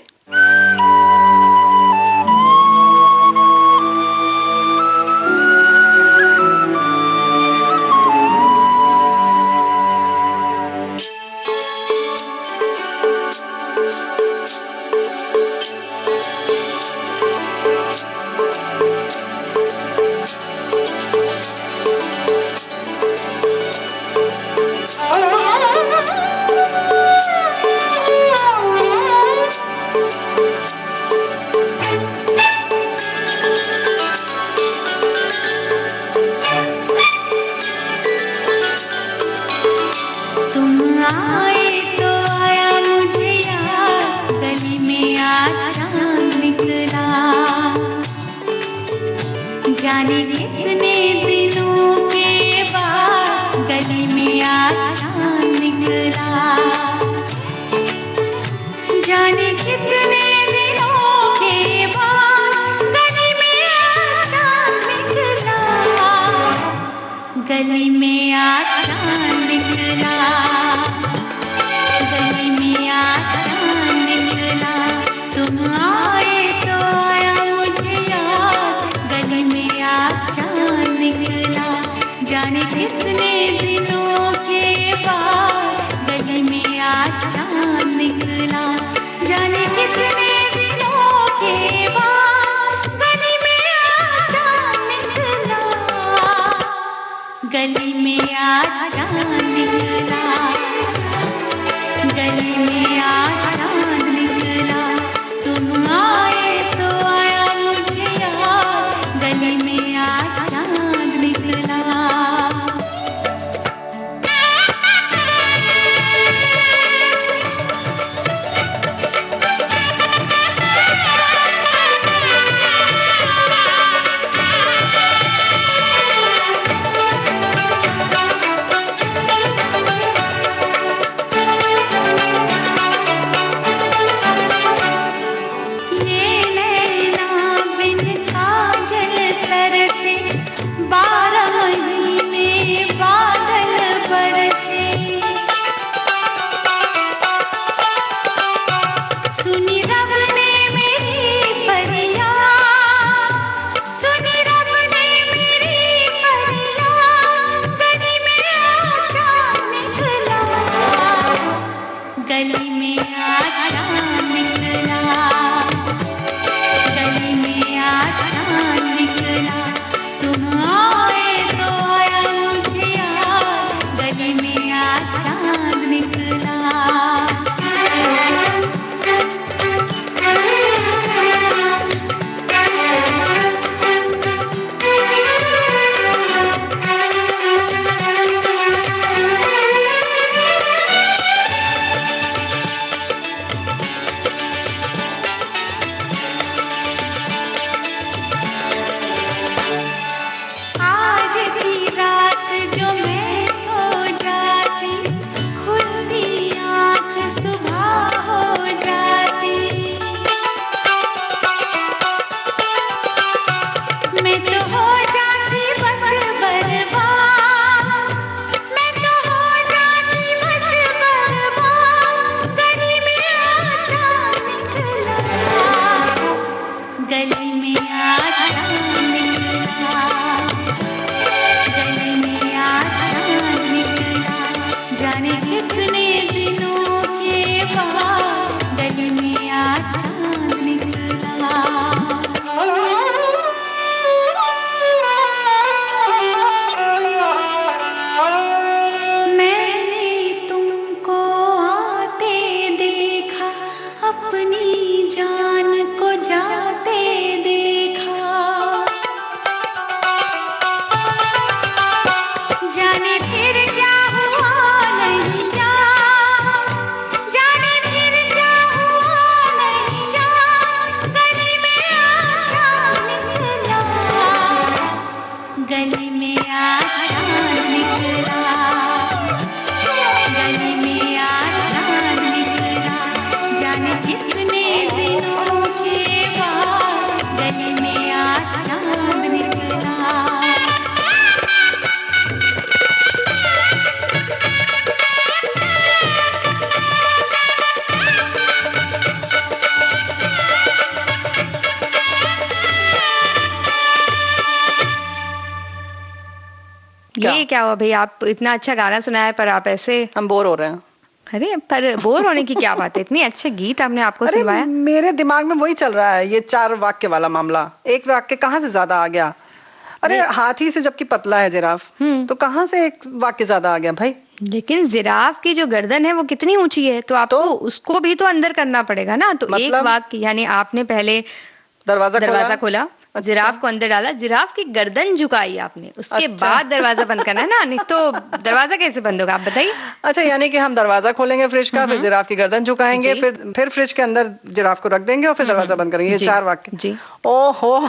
C: गली में आज चांद निकला, गली में आज चांद निकला, जाने कितने दिनों के बाद गली में आज चांद निकला।
A: ये क्या हुआ भाई, आप इतना अच्छा गाना सुनाया पर आप ऐसे।
B: हम बोर हो रहे हैं।
A: अरे पर बोर होने की क्या बात है, इतनी अच्छे गीत आपने आपको सुनवाया।
B: मेरे दिमाग में वही चल रहा है, ये 4 वाक्य वाला मामला। एक वाक्य कहाँ से ज्यादा आ गया? अरे हाथी से जबकि पतला है जिराफ, तो कहाँ से एक वाक्य ज्यादा आ गया भाई?
A: लेकिन जिराफ की जो गर्दन है वो कितनी ऊंची है, तो आपको उसको भी तो अंदर करना पड़ेगा ना। तो एक वाक्य यानी आपने पहले दरवाजा खोला, जिराफ को अंदर डाला, जिराफ की गर्दन झुकाई आपने, उसके बाद दरवाजा बंद करना है ना, नहीं तो दरवाजा कैसे बंद होगा, आप बताइए।
B: अच्छा, यानी कि हम दरवाजा खोलेंगे फ्रिज का, फिर जिराफ की गर्दन झुकाएंगे, फिर फ्रिज के अंदर जिराफ को रख देंगे और फिर दरवाजा बंद करेंगे। ये 4 वाक्य।
A: जी।
B: ओहो।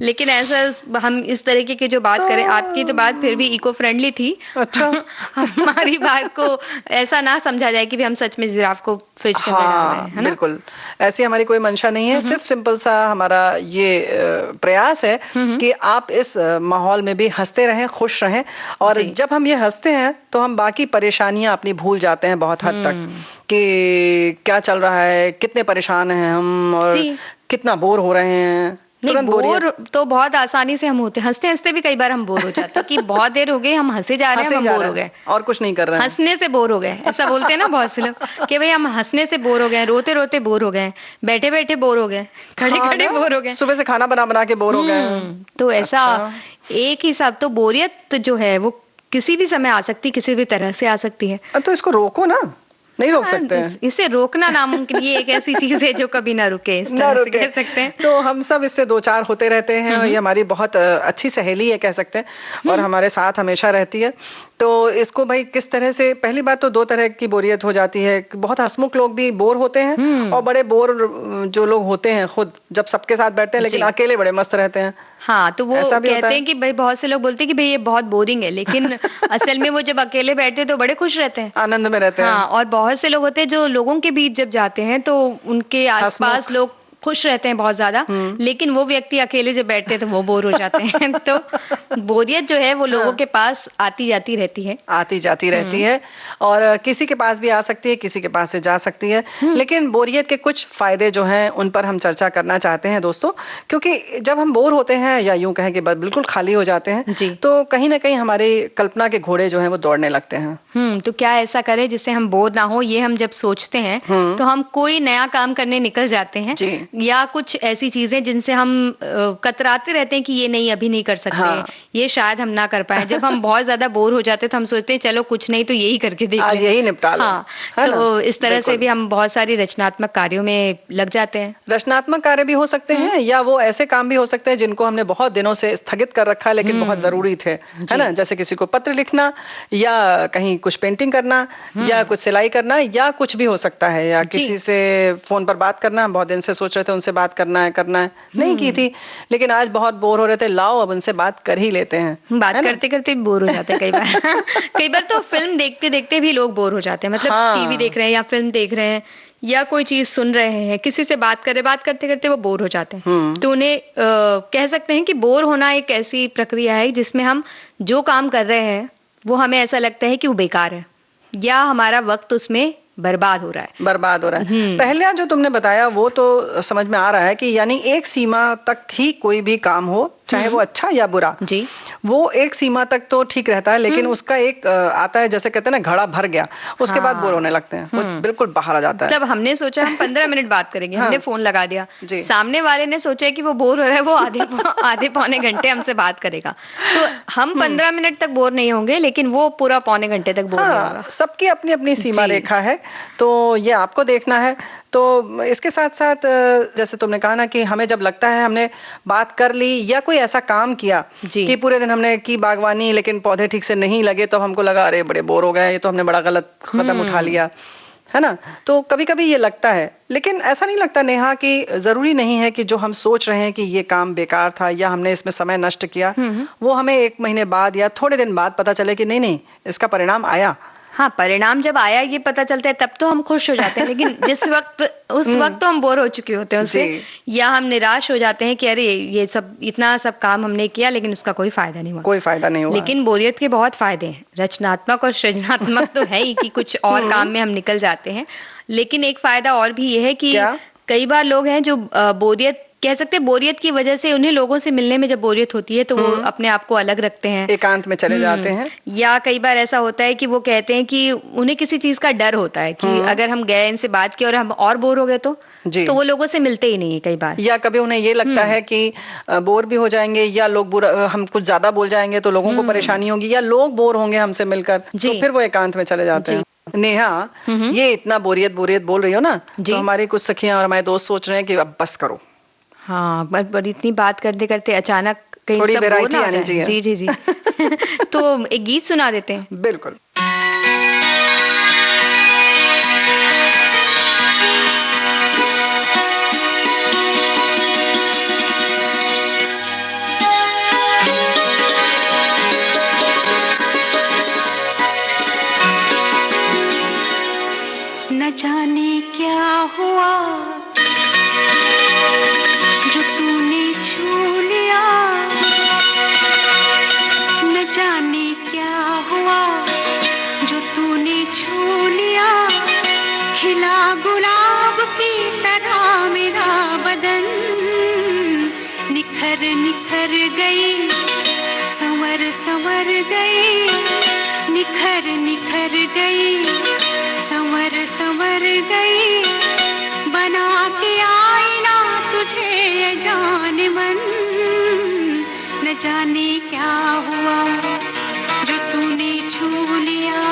A: लेकिन ऐसा हम इस तरीके की जो बात करें, आपकी तो बात फिर भी इको फ्रेंडली थी।
B: अच्छा।
A: हमारी बात को ऐसा ना समझा जाए कि भी हम सच में जिराफ को फ्रिज के अंदर डाल रहे हैं, है ना?
B: बिल्कुल, ऐसी हमारी कोई मंशा नहीं है। सिर्फ सिंपल सा हमारा ये प्रयास है कि आप इस माहौल में भी हंसते रहें, खुश रहें, और जब हम ये हंसते हैं तो हम बाकी परेशानियां अपनी भूल जाते हैं बहुत हद तक, कि क्या चल रहा है, कितने परेशान हैं हम और कितना बोर हो रहे हैं।
A: नहीं, बोर तो बहुत आसानी से हम होते हैं, हंसते हंसते भी कई बार हम बोर हो जाते हैं कि बहुत देर हो गई हम हंसे जा रहे हैं, हम बोर हो गए
B: और कुछ नहीं कर रहे हैं,
A: हंसने से बोर हो गए, ऐसा बोलते हैं ना बहुत से लोग कि भाई हम हंसने से बोर हो गए, रोते रोते बोर हो गए, बैठे बैठे बोर हो गए, खड़े खड़े बोर हो गए,
B: सुबह से खाना बना बना के बोर हो गए।
A: तो ऐसा एक ही साथ तो बोरियत जो है वो किसी भी समय आ सकती, किसी भी तरह से आ सकती है।
B: तो इसको रोको ना, नहीं रोक सकते हैं।
A: इसे रोकना नामुमकिन, ये एक ऐसी चीज है जो कभी ना रुके, इस तरह से कह सकते हैं।
B: तो हम सब इससे 2-4 होते रहते हैं, और ये हमारी बहुत अच्छी सहेली है कह सकते हैं, और हमारे साथ हमेशा रहती है। तो इसको भाई किस तरह से, पहली बात तो 2 तरह की बोरियत हो जाती है। बहुत हंसमुख लोग भी बोर होते हैं, और बड़े बोर जो लोग होते हैं खुद जब सबके साथ बैठते हैं, लेकिन अकेले बड़े मस्त रहते हैं।
A: हाँ, तो वो कहते हैं कि भाई, बहुत से लोग बोलते हैं कि भाई ये बहुत बोरिंग है, लेकिन असल में वो जब अकेले बैठते हैं तो बड़े खुश रहते हैं,
B: आनंद में रहते हैं।
A: हाँ, और बहुत से लोग होते हैं जो लोगों के बीच जब जाते हैं तो उनके आसपास लोग खुश रहते हैं बहुत ज्यादा, लेकिन वो व्यक्ति अकेले जब बैठते हैं तो वो बोर हो जाते हैं। तो बोरियत जो है वो लोगों के पास आती जाती रहती है,
B: और किसी के पास भी आ सकती है, किसी के पास से जा सकती है। लेकिन बोरियत के कुछ फायदे जो हैं उन पर हम चर्चा करना चाहते हैं दोस्तों, क्योंकि जब हम बोर होते हैं या यूं कहें कि बिल्कुल खाली हो जाते हैं, तो कहीं ना कहीं हमारी कल्पना के घोड़े जो हैं वो दौड़ने लगते हैं।
A: तो क्या ऐसा करें जिससे हम बोर ना हो, ये हम जब सोचते हैं तो हम कोई नया काम करने निकल जाते हैं, या कुछ ऐसी चीजें जिनसे हम कतराते रहते हैं कि ये नहीं, अभी नहीं कर सकते, ये शायद हम ना कर पाए। जब हम बहुत ज्यादा बोर हो जाते हैं तो हम सोचते हैं चलो कुछ नहीं तो यही करके देख लें,
B: यही निपटा लो।
A: तो इस तरह से भी हम बहुत सारी रचनात्मक कार्यों में लग जाते हैं।
B: रचनात्मक कार्य भी हो सकते हैं, या वो ऐसे काम भी हो सकते हैं जिनको हमने बहुत दिनों से स्थगित कर रखा है लेकिन बहुत जरूरी थे, है ना? जैसे किसी को पत्र लिखना, या कहीं कुछ पेंटिंग करना, या कुछ सिलाई करना, या कुछ भी हो सकता है, या किसी से फोन पर बात करना। बहुत दिन से सोच रहे थे उनसे बात करना है, नहीं की थी, लेकिन आज बहुत बोर हो रहे थे, लाओ अब उनसे बात कर ही लेते हैं।
A: बात करते करते बोर हो जाते हैं कई बार। कई बार तो फिल्म देखते देखते भी लोग बोर हो जाते हैं, मतलब टीवी देख रहे हैं या फिल्म देख रहे हैं या कोई चीज सुन रहे हैं, किसी से बात करते करते वो बोर हो जाते हैं। तो उन्हें कह सकते हैं कि बोर होना एक ऐसी प्रक्रिया है जिसमें हम जो काम कर रहे हैं वो हमें ऐसा लगता है कि वो बेकार है, या हमारा वक्त उसमें बर्बाद हो रहा है।
B: पहले जो तुमने बताया वो तो समझ में आ रहा है कि यानी एक सीमा तक ही कोई भी काम हो, चाहे वो अच्छा या बुरा, वो एक सीमा तक तो ठीक रहता है, लेकिन उसका एक आता है, जैसे कहते हैं ना, घड़ा भर गया, उसके बाद बोर होने लगते हैं, वो बिल्कुल बाहर आ जाता है।
A: तब हमने सोचा हम 15 मिनट बात करेंगे, हमने फोन लगा दिया, सामने वाले ने सोचा कि वो बोर हो रहा है, वो आधे पौने घंटे हमसे बात करेगा, तो हम 15 मिनट तक बोर नहीं होंगे, लेकिन वो पूरा पौने घंटे तक बोर नहीं होगा।
B: सबकी अपनी अपनी सीमा रेखा है, तो ये आपको देखना है। तो इसके साथ साथ जैसे तुमने कहा ना कि हमें जब लगता है हमने बात कर ली या कोई ऐसा काम किया कि पूरे दिन हमने की बागवानी लेकिन पौधे ठीक से नहीं लगे, तो हमको लगा अरे बड़े बोर हो गए, ये तो हमने बड़ा गलत कदम उठा लिया, है ना? तो कभी-कभी ये लगता है, लेकिन ऐसा नहीं लगता नेहा कि ज़रूरी नहीं है कि जो हम सोच रहे हैं कि ये काम बेकार था या हमने इसमें समय नष्ट किया, वो हमें 1 महीने बाद या थोड़े दिन बाद पता चले कि नहीं, इसका परिणाम आया।
A: हाँ, परिणाम जब आया ये पता चलता है तब तो हम खुश हो जाते हैं, लेकिन जिस वक़्त उस वक़्त तो हम बोर हो चुके होते हैं उससे, या हम निराश हो जाते हैं कि अरे ये सब इतना सब काम हमने किया लेकिन उसका कोई फ़ायदा नहीं हुआ।
B: कोई फ़ायदा नहीं हुआ।
A: लेकिन बोरियत के बहुत फ़ायदे हैं। रचनात्मक और सृजनात्मक तो है ही कि कुछ और काम में हम निकल जाते हैं। लेकिन एक फ़ायदा और भी ये है कि कई बार लोग हैं जो बोरियत कह सकते हैं, बोरियत की वजह से उन्हें लोगों से मिलने में जब बोरियत होती है तो वो अपने आप को अलग रखते हैं,
B: एकांत में चले जाते हैं।
A: या कई बार ऐसा होता है कि वो कहते हैं कि उन्हें किसी चीज का डर होता है कि अगर हम गए इनसे बात की और हम और बोर हो गए तो वो लोगों से मिलते ही नहीं है कई बार।
B: या कभी उन्हें ये लगता है कि बोर भी हो जाएंगे या लोग हम कुछ ज्यादा बोल जाएंगे तो लोगों को परेशानी होगी, या लोग बोर होंगे हमसे मिलकर, तो फिर वो एकांत में चले जाते हैं। नेहा, ये इतना बोरियत बोल रही हो ना, तो हमारी कुछ सखियां और हमारे दोस्त सोच रहे हैं कि अब बस करो।
A: हाँ, पर इतनी बात करते करते अचानक कहीं
B: थोड़ी
A: सब
B: वैरायटी आनी चाहिए।
A: जी जी जी तो एक गीत सुना देते हैं।
B: बिल्कुल।
C: न जाने क्या हुआ जो तूने छू लिया, न जाने क्या हुआ जो तूने छू लिया, खिला गुलाब की तरह मेरा बदन निखर निखर गई, संवर संवर गई, निखर निखर गई, संवर संवर गई, बना के आईना तुझे जाने मन, न जाने क्या हुआ जो तूने छू लिया।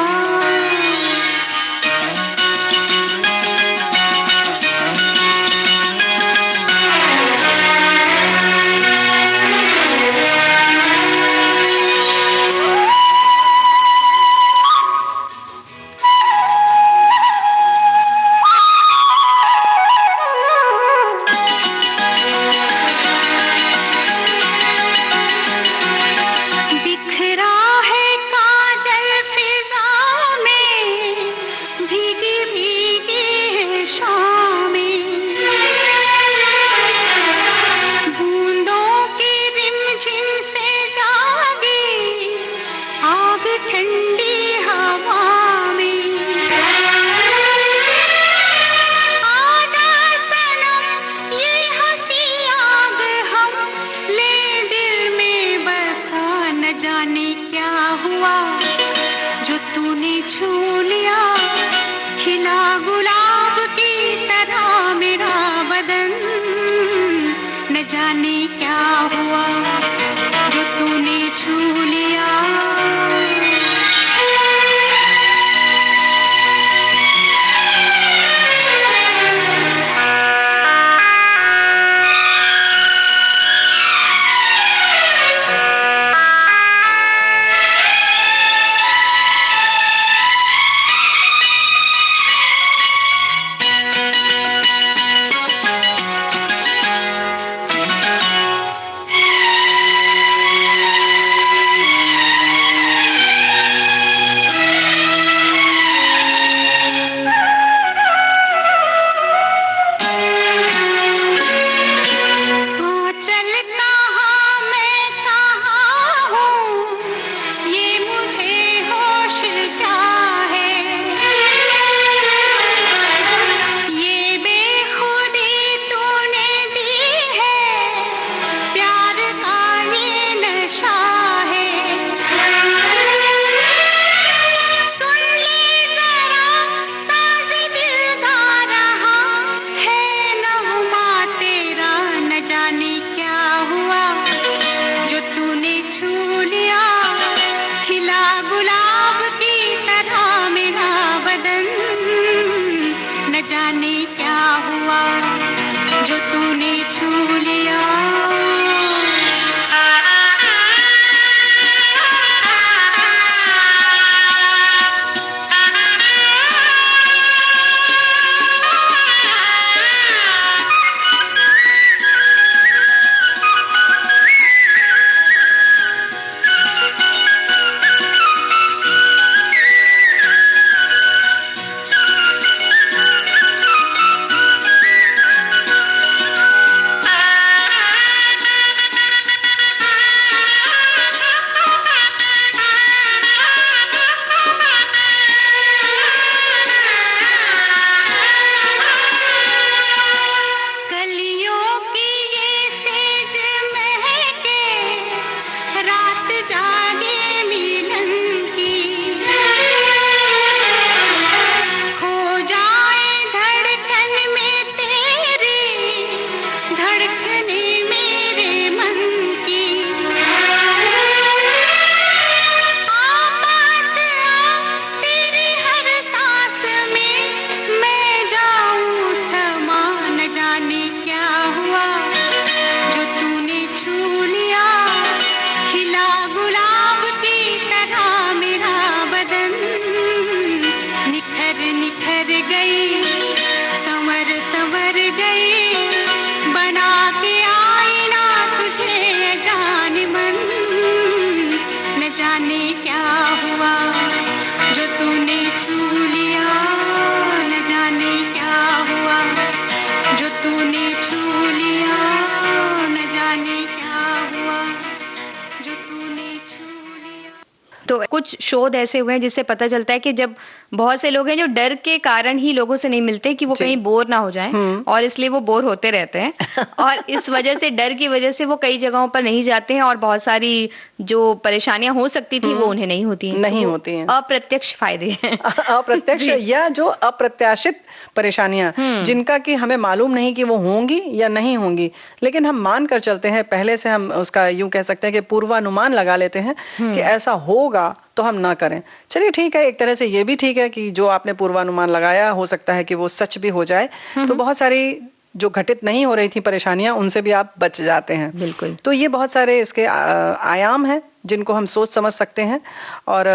A: तो कुछ शोध ऐसे हुए हैं जिससे पता चलता है कि जब बहुत से लोग हैं जो डर के कारण ही लोगों से नहीं मिलते कि वो कहीं बोर ना हो जाएं, और इसलिए वो बोर होते रहते हैं और इस वजह से, डर की वजह से वो कई जगहों पर नहीं जाते हैं और बहुत सारी जो परेशानियां हो सकती थी वो उन्हें नहीं होती हैं।
B: नहीं होती हैं।
A: अप्रत्यक्ष फायदे हैं।
B: अप्रत्यक्ष या जो अप्रत्याशित परेशानियां जिनका कि हमें मालूम नहीं कि वो होंगी या नहीं होंगी, लेकिन हम मान कर चलते हैं, पहले से हम उसका यूं कह सकते हैं कि पूर्वानुमान लगा लेते हैं कि ऐसा होगा तो हम ना करें। चलिए ठीक है, एक तरह से ये भी ठीक है कि जो आपने पूर्वानुमान लगाया हो सकता है कि वो सच भी हो जाए, तो बहुत सारी जो घटित नहीं हो रही थी परेशानियां उनसे भी आप बच जाते हैं।
A: बिल्कुल।
B: तो ये बहुत सारे इसके आयाम हैं जिनको हम सोच समझ सकते हैं। और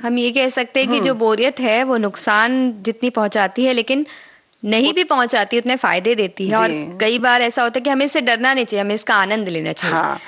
A: हम ये कह सकते हैं कि जो बोरियत है वो नुकसान जितनी पहुंचाती है लेकिन नहीं भी पहुंचाती उतने फायदे देती है, और कई बार ऐसा होता है कि हमें इससे डरना नहीं चाहिए, हमें इसका आनंद लेना चाहिए।
B: हाँ,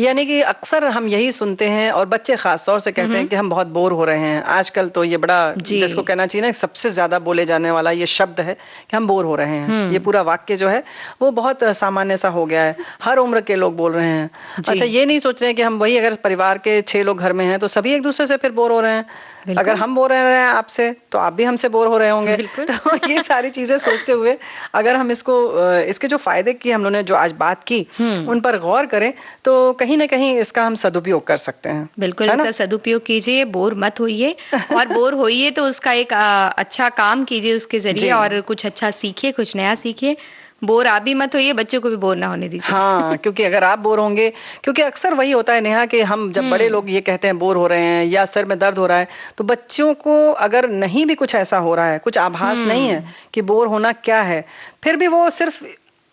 B: यानी कि अक्सर हम यही सुनते हैं और बच्चे खास तौर से कहते हैं कि हम बहुत बोर हो रहे हैं। आजकल तो ये बड़ा जिसको कहना चाहिए ना, सबसे ज्यादा बोले जाने वाला ये शब्द है कि हम बोर हो रहे हैं। ये पूरा वाक्य जो है वो बहुत सामान्य सा हो गया है, हर उम्र के लोग बोल रहे हैं। अच्छा, ये नहीं सोच रहे हैं कि हम वही, अगर परिवार के 6 लोग घर में हैं तो सभी एक दूसरे से फिर बोर हो रहे हैं। अगर हम बोर हो रहे हैं आपसे तो आप भी हमसे बोर हो रहे होंगे। तो ये सारी चीजें सोचते हुए अगर हम इसके जो फायदे की हम लोगों ने जो आज बात की उन पर गौर करें तो कहीं ना कहीं इसका हम सदुपयोग कर सकते हैं।
A: बिल्कुल, इसका सदुपयोग कीजिए, बोर मत होइए, और बोर होइए तो उसका एक अच्छा काम कीजिए उसके जरिए, और कुछ अच्छा सीखिए, कुछ नया सीखिए। बोर आप भी मत होइए, बच्चों को भी बोर ना होने दीजिए।
B: हाँ, क्योंकि अगर आप बोर होंगे, क्योंकि अक्सर वही होता है नेहा कि हम जब बड़े लोग ये कहते हैं बोर हो रहे हैं या सर में दर्द हो रहा है, तो बच्चों को अगर नहीं भी कुछ ऐसा हो रहा है, कुछ आभास नहीं है कि बोर होना क्या है, फिर भी वो सिर्फ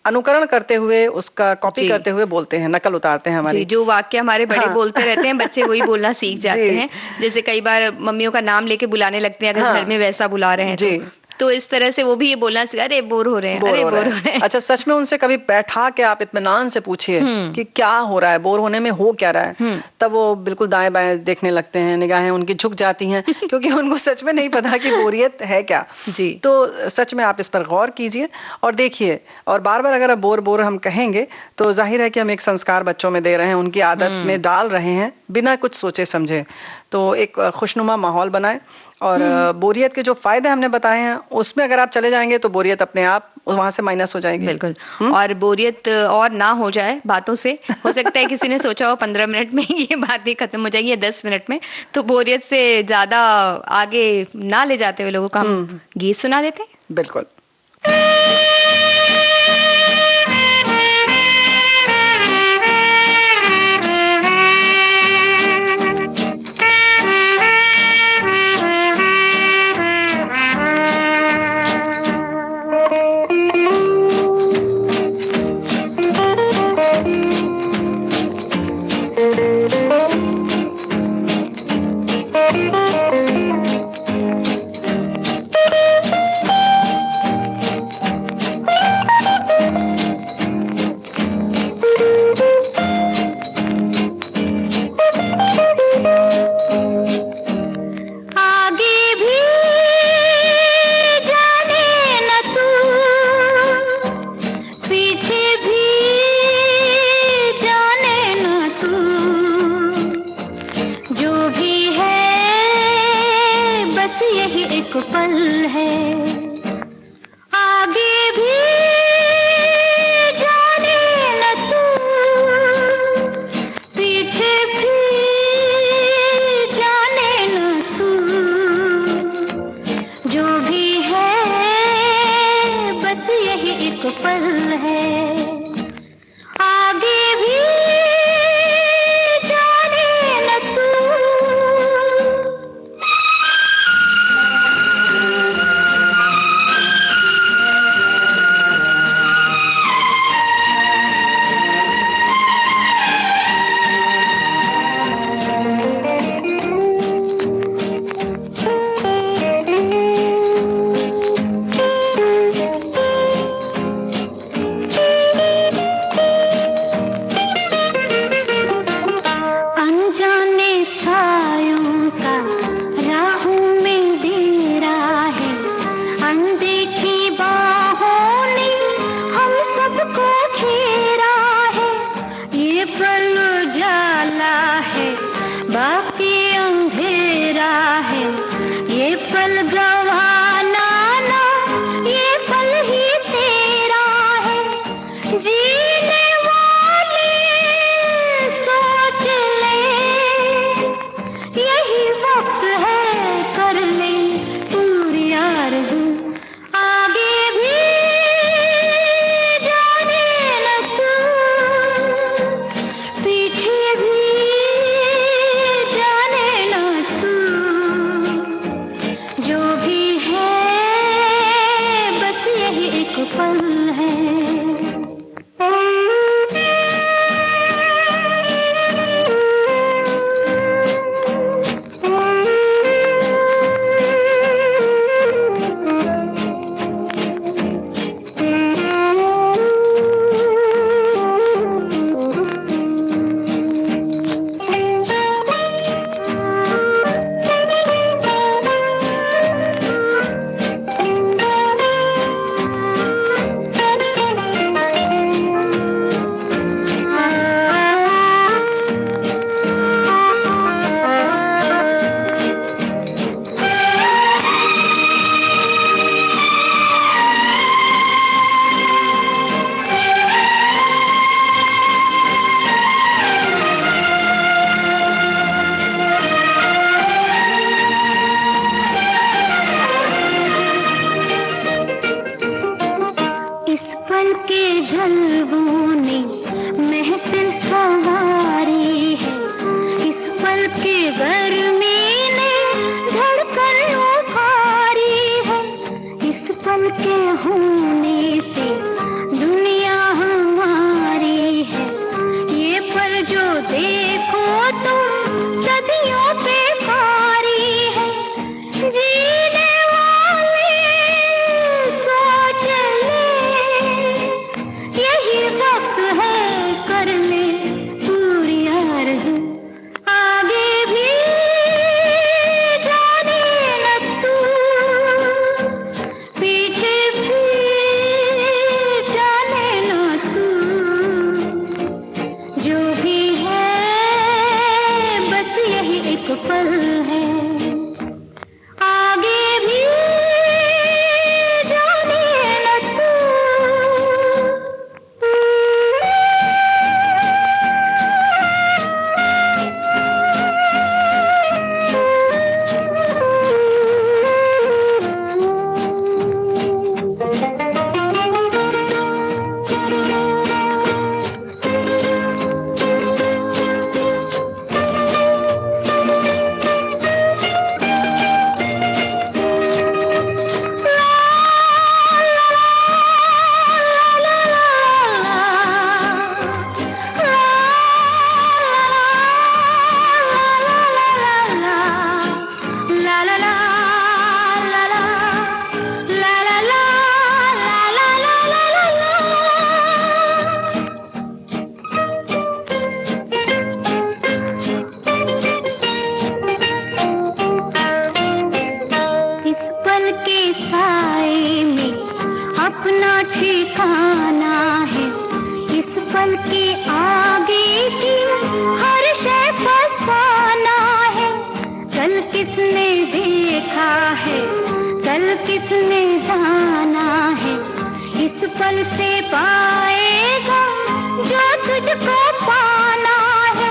B: अनुकरण करते हुए, उसका कॉपी करते हुए बोलते हैं, नकल उतारते हैं हमारी।
A: जो वाक्य हमारे बड़े बोलते रहते हैं, बच्चे वही बोलना सीख जाते हैं। जैसे कई बार मम्मियों का नाम लेके बुलाने लगते हैं अगर घर में वैसा बुला रहे हैं तो इस तरह से वो भी ये बोलना सीखा, अरे बोर हो रहे हैं, अरे बोर हो रहे हैं।
B: अच्छा, सच में उनसे कभी बैठा के आप इत्मीनान से पूछिए कि क्या हो रहा है, बोर होने में हो क्या रहा है, तब वो बिल्कुल दाएं बाएं देखने लगते हैं, निगाहें उनकी झुक जाती हैं क्योंकि उनको सच में नहीं पता कि बोरियत है क्या। जी, तो सच में आप इस पर गौर कीजिए और देखिए, और बार बार अगर बोर बोर हम कहेंगे तो जाहिर है कि हम एक संस्कार बच्चों में दे रहे हैं, उनकी आदत में डाल रहे हैं बिना कुछ सोचे समझे। तो एक खुशनुमा माहौल बनाएं, और बोरियत के जो फायदे हमने बताए हैं उसमें अगर आप चले जाएंगे तो बोरियत अपने आप वहां से माइनस हो जाएगी।
A: बिल्कुल। और बोरियत और ना हो जाए बातों से, हो सकता है किसी ने सोचा हो 15 मिनट में ये बात ही खत्म हो जाएगी या 10 मिनट में, तो बोरियत से ज्यादा आगे ना ले जाते हुए लोगों को हम गीत सुना देते हैं।
B: बिल्कुल।
C: देखो तुम सदियों पे भारी है, जीने वाले सोच ले, यही वक्त है कर ले पूरी आरज़ू, आगे भी जाने न तू, पीछे भी जाने न तू, जो भी है बस यही एक पल है, आगे भी जाने न तू। अपना ठिकाना है, इस पल के आगे की हर शय फसाना है, कल किसने देखा है, कल किसने जाना है, इस पल से पाएगा जो तुझको पाना है,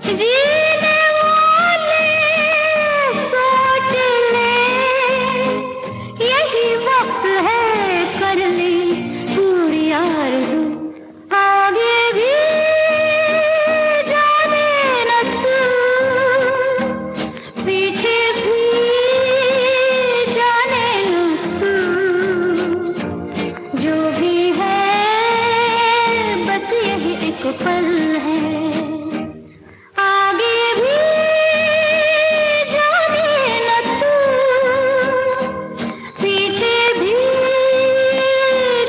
C: जीने वाले सोच ले, यही वक्त है कर ले पूरी आरज़ू, आगे भी जाने न तू, पीछे भी जाने न तू, जो भी है बस यही एक पल है, आगे भी जाने न तू, पीछे भी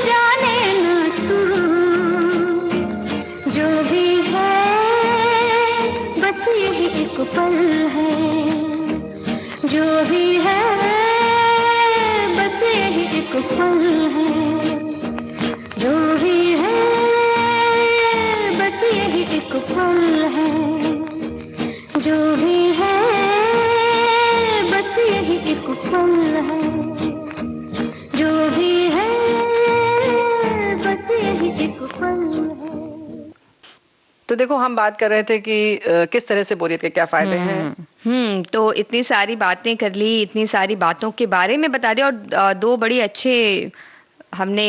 C: जाने न तू, जो भी है बस यही एक पल है, जो भी है बस यही एक पल है, जो भी है बस यही एक पल है, जो भी है बस यही एक पल है, जो भी है बस यही एक पल है।
B: तो देखो, हम बात कर रहे थे कि किस तरह से बोरियत के क्या फायदे हैं।
A: तो इतनी सारी बातें कर ली, इतनी सारी बातों के बारे में बता दिया, और दो बड़ी अच्छे हमने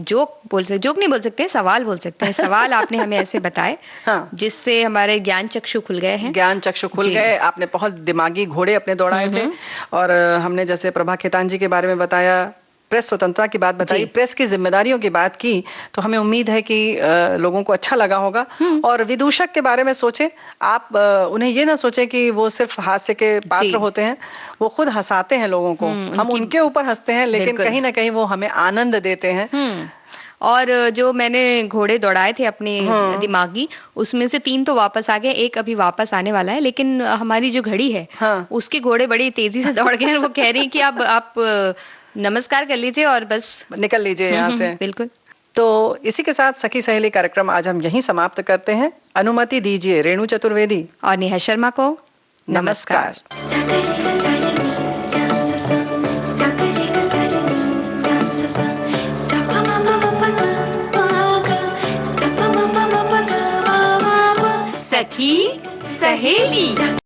A: जोक नहीं बोल सकते, सवाल बोल सकते हैं, सवाल आपने हमें ऐसे बताए, हाँ, जिससे हमारे ज्ञान चक्षु खुल गए हैं,
B: ज्ञान चक्षु खुल गए। आपने बहुत दिमागी घोड़े अपने दौड़ाए थे, और हमने जैसे प्रभा खेतान जी के बारे में बताया, प्रेस स्वतंत्रता की बात बताई, प्रेस की जिम्मेदारियों की बात की, तो हमें उम्मीद है कि लोगों को अच्छा लगा होगा। और विदूषक के बारे में सोचें आप, उन्हें ये ना सोचें कि वो सिर्फ हास्य के पात्र होते हैं, वो खुद हंसाते हैं लोगों को, हम उनके ऊपर हंसते हैं, लेकिन कहीं ना कहीं वो हमें आनंद देते हैं।
A: और जो मैंने घोड़े दौड़ाए थे अपने दिमागी, उसमें से 3 तो वापस आ गए, एक अभी वापस आने वाला है, लेकिन हमारी जो घड़ी है उसके घोड़े बड़ी तेजी से दौड़ गए, वो कह रही कि अब आप नमस्कार कर लीजिए और बस
B: निकल लीजिए यहाँ से।
A: बिल्कुल।
B: तो इसी के साथ सखी सहेली कार्यक्रम आज हम यहीं समाप्त करते हैं। अनुमति दीजिए रेणु चतुर्वेदी
A: और नेहा शर्मा को
B: नमस्कार।
A: सखी सहेली।